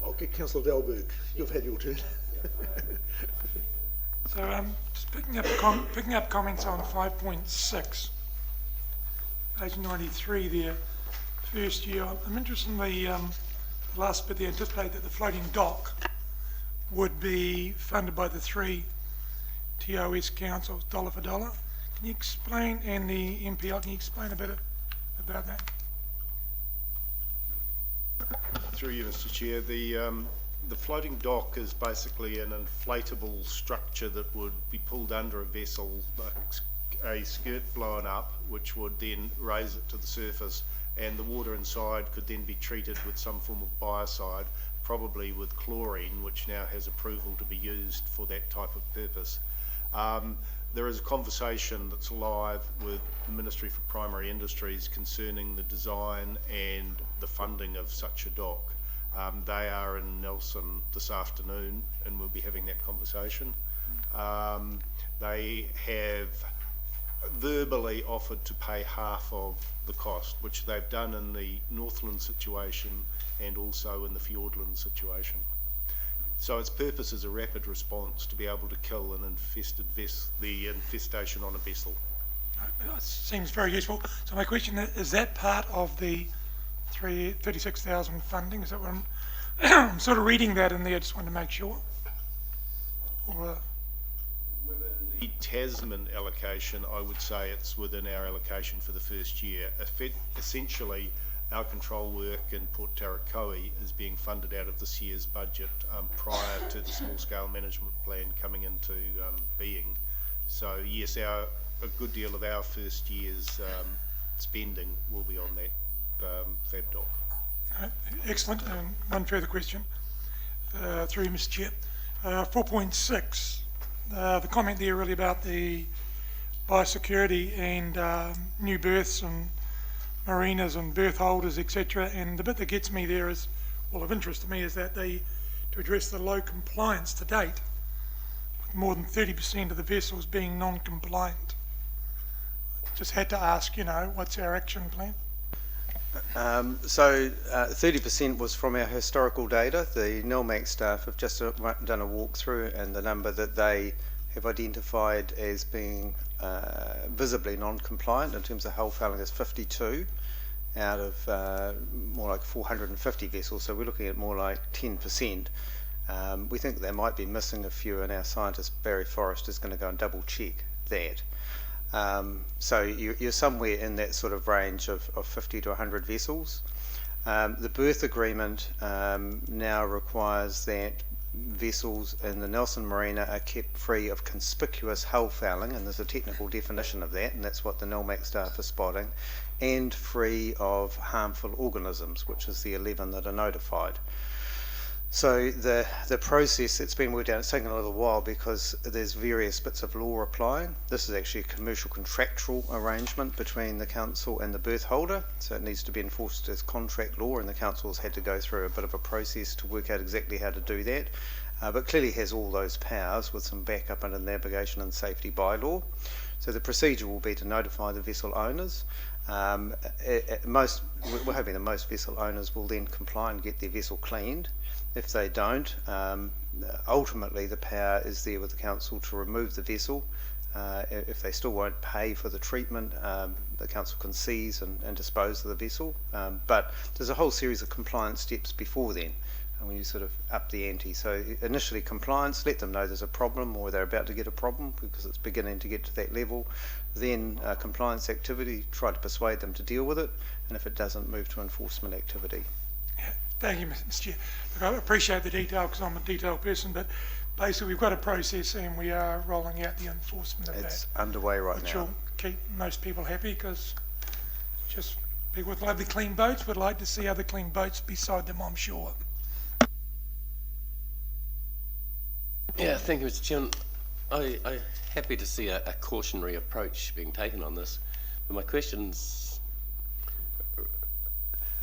I'll get Councillor Delberg. You've had your turn. So just picking up comments on 5.6, page 93 there, first year. I'm interested in the last bit there, anticipate that the floating dock would be funded by the three TOS councils, dollar for dollar. Can you explain, and the MPL, can you explain a bit about that? Through you, Mr. Chair, the floating dock is basically an inflatable structure that would be pulled under a vessel, a skirt blown up, which would then raise it to the surface, and the water inside could then be treated with some form of biocide, probably with chlorine, which now has approval to be used for that type of purpose. There is a conversation that's live with the Ministry for Primary Industries concerning the design and the funding of such a dock. They are in Nelson this afternoon and we'll be having that conversation. They have verbally offered to pay half of the cost, which they've done in the Northland situation and also in the Fiordland situation. So its purpose is a rapid response to be able to kill an the infestation on a vessel. It seems very useful. So my question is that part of the 36,000 funding? Is that what I'm sort of reading that in there? I just want to make sure. Or, within the Tasman allocation, I would say it's within our allocation for the first year. Essentially, our control work in Port Tarakoe is being funded out of this year's budget prior to the small-scale management plan coming into being. So yes, a good deal of our first year's spending will be on that FAB dock. excellent. And one further question through you, Mr. Chair. 4.6, the comment there really about the biosecurity and new berths and marinas and berth holders, etc. And the bit that gets me there is, well, of interest to me, is that to address the low compliance to date, with more than 30% of the vessels being non-compliant. Just had to ask, what's our action plan? So 30% was from our historical data. The NELMAC staff have just done a walkthrough, and the number that they have identified as being visibly non-compliant in terms of hull fouling is 52 out of more like 450 vessels, so we're looking at more like 10%. We think they might be missing a few, and our scientist Barry Forrest is going to go and double check that. So you're somewhere in that sort of range of 50 to 100 vessels. The berth agreement now requires that vessels in the Nelson Marina are kept free of conspicuous hull fouling, and there's a technical definition of that, and that's what the NELMAC staff are spotting, and free of harmful organisms, which is the 11 that are notified. So the process that's been worked out, it's taken a little while because there's various bits of law applying. This is actually a commercial contractual arrangement between the council and the berth holder, so it needs to be enforced as contract law, and the council's had to go through a bit of a process to work out exactly how to do that, but clearly has all those powers with some backup under the navigation and safety bylaw. So the procedure will be to notify the vessel owners. We're hoping that most vessel owners will then comply and get their vessel cleaned. If they don't, ultimately the power is there with the council to remove the vessel. If they still won't pay for the treatment, the council can seize and dispose of the vessel. But there's a whole series of compliance steps before then, and when you sort of up the ante. So initially compliance, let them know there's a problem or they're about to get a problem because it's beginning to get to that level. Then compliance activity, try to persuade them to deal with it, and if it doesn't, move to enforcement activity. Thank you, Mr. Chair. Look, I appreciate the detail because I'm a detail person, but basically we've got a process and we are rolling out the enforcement of that. It's underway right which now. will keep most people happy because just people with lovely clean boats would like to see other clean boats beside them, I'm sure. Yeah, thank you, Mr. Chairman. I'm happy to see a cautionary approach being taken on this, but my question's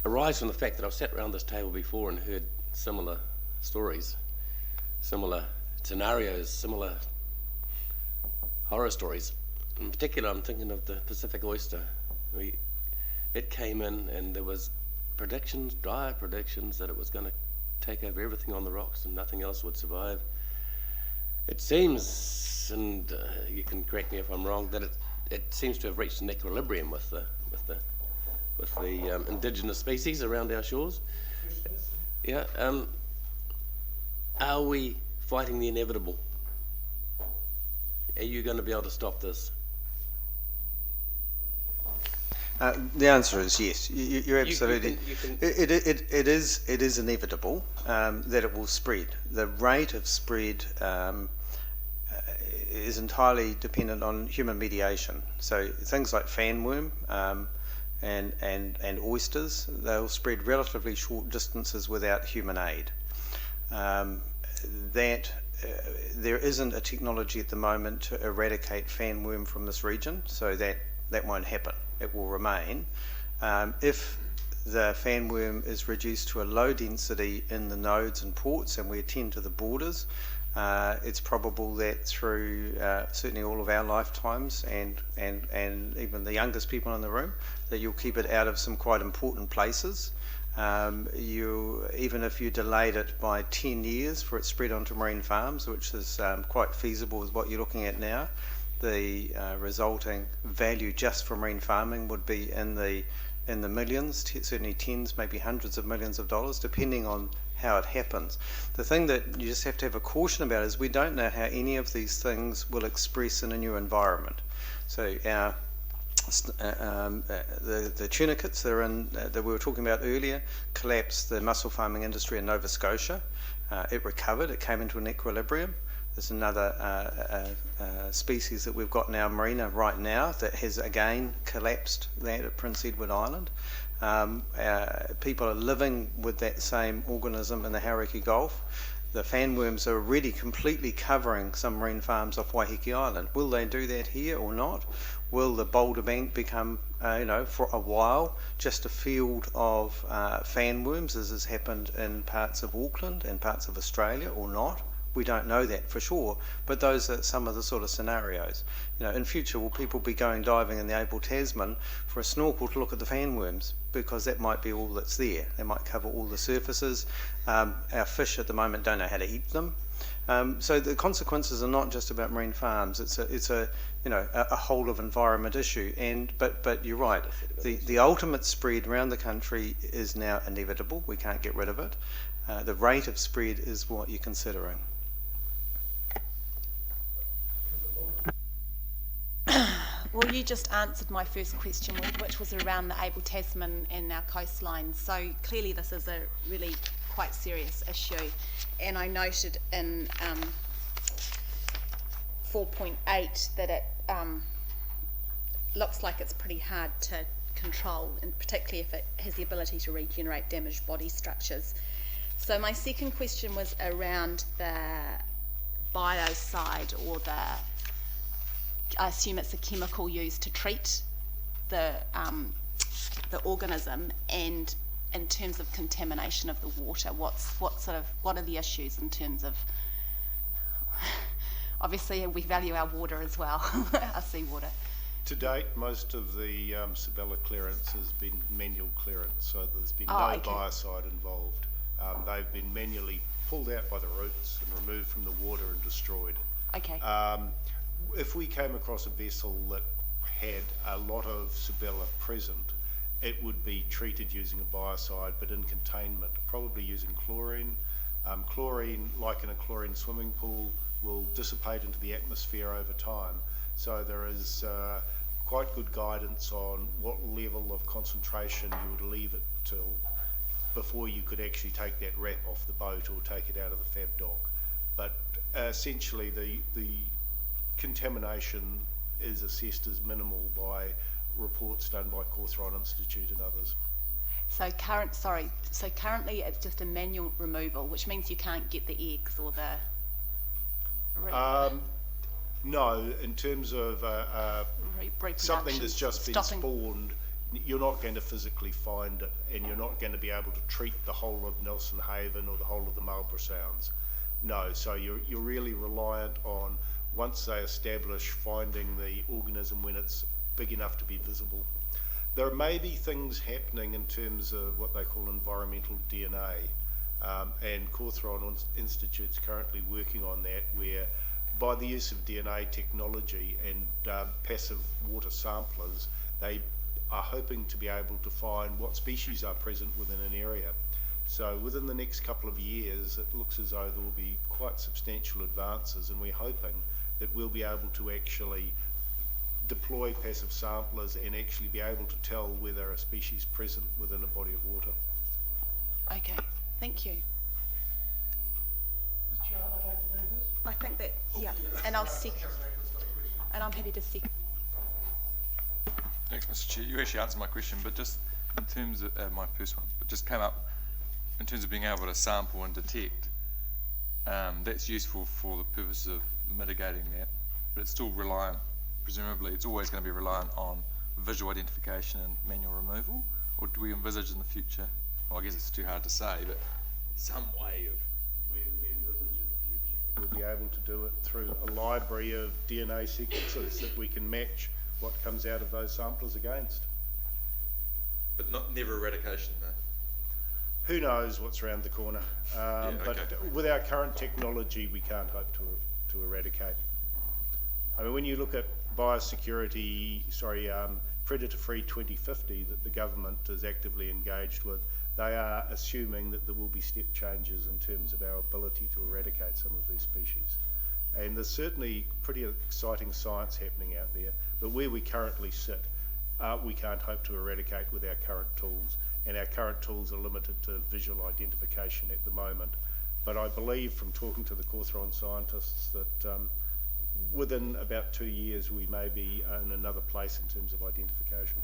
arise from the fact that I've sat around this table before and heard similar stories, similar scenarios, similar horror stories. In particular, I'm thinking of the Pacific oyster. It came in and there was predictions, dire predictions, that it was going to take over everything on the rocks and nothing else would survive. It seems, and you can correct me if I'm wrong, that it seems to have reached an equilibrium with the indigenous species around our shores. Yeah. Are we fighting the inevitable? Are you going to be able to stop this? The answer is yes. You're absolutely. It is inevitable that it will spread. The rate of spread is entirely dependent on human mediation. So things like fanworm and oysters, they'll spread relatively short distances without human aid. There isn't a technology at the moment to eradicate fanworm from this region, so that won't happen. It will remain. If the fanworm is reduced to a low density in the nodes and ports and we attend to the borders, it's probable that through certainly all of our lifetimes and even the youngest people in the room, that you'll keep it out of some quite important places. Even if you delayed it by 10 years for its spread onto marine farms, which is quite feasible with what you're looking at now, the resulting value just for marine farming would be in the millions, certainly tens, maybe hundreds of millions of dollars, depending on how it happens. The thing that you just have to have a caution about is we don't know how any of these things will express in a new environment. So our the tunicates that we were talking about earlier collapsed the mussel farming industry in Nova Scotia. It recovered, it came into an equilibrium. There's another species that we've got in our marina right now that has again collapsed that at Prince Edward Island. People are living with that same organism in the Hauraki Gulf. The fanworms are already completely covering some marine farms off Waiheke Island. Will they do that here or not? Will the boulder bank become, for a while, just a field of fanworms, as has happened in parts of Auckland and parts of Australia, or not? We don't know that for sure, but those are some of the sort of scenarios. In future, will people be going diving in the Abel Tasman for a snorkel to look at the fanworms? Because that might be all that's there. They might cover all the surfaces. Our fish at the moment don't know how to eat them. So the consequences are not just about marine farms. It's a whole of environment issue. But you're right. The ultimate spread around the country is now inevitable. We can't get rid of it. The rate of spread is what you're considering. Well, you just answered my first question, which was around the Abel Tasman and our coastline. So clearly this is a really quite serious issue. And I noted in 4.8 that it looks like it's pretty hard to control, and particularly if it has the ability to regenerate damaged body structures. So my second question was around the biocide, or I assume it's a chemical used to treat the organism, and in terms of contamination of the water, what are the issues in terms of, obviously we value our water as well, our seawater. To date, most of the Sabella clearance has been manual clearance, so there's been no biocide involved. They've been manually pulled out by the roots and removed from the water and destroyed. Okay. If we came across a vessel that had a lot of Sabella present, it would be treated using a biocide, but in containment, probably using chlorine. Chlorine, like in a chlorine swimming pool, will dissipate into the atmosphere over time. So there is quite good guidance on what level of concentration you would leave it till before you could actually take that wrap off the boat or take it out of the fab dock. But essentially the contamination is assessed as minimal by reports done by Cawthron Institute and others. So currently it's just a manual removal, which means you can't get the eggs or the... No, in terms of something that's just been spawned, you're not going to physically find it, and you're not going to be able to treat the whole of Nelson Haven or the whole of the Marlborough Sounds. No, so you're really reliant on, once they establish, finding the organism when it's big enough to be visible. There may be things happening in terms of what they call environmental DNA, and Cawthron Institute's currently working on that, where by the use of DNA technology and passive water samplers, they are hoping to be able to find what species are present within an area. So within the next couple of years, it looks as though there will be quite substantial advances, and we're hoping that we'll be able to actually deploy passive samplers and actually be able to tell whether a species present within a body of water. Okay, thank you. Mr. Chair, I'd like to move this. I think that, yeah, and I'll second, and I'm happy to second. Thanks, Mr. Chair. You actually answered my question, but just in terms of my first one, but just came up in terms of being able to sample and detect. That's useful for the purpose of mitigating that, but it's still reliant. Presumably, it's always going to be reliant on visual identification and manual removal, or do we envisage in the future? Well, I guess it's too hard to say, but some way of. We envisage in the future we'll be able to do it through a library of DNA sequences that we can match what comes out of those samplers against. But never eradication, though. Who knows what's around the corner? But with our current technology, we can't hope to eradicate. I mean, when you look at biosecurity, predator-free 2050 that the government is actively engaged with, they are assuming that there will be step changes in terms of our ability to eradicate some of these species. And there's certainly pretty exciting science happening out there, but where we currently sit, we can't hope to eradicate with our current tools, and our current tools are limited to visual identification at the moment. But I believe from talking to the Cawthron scientists that within about 2 years we may be in another place in terms of identification.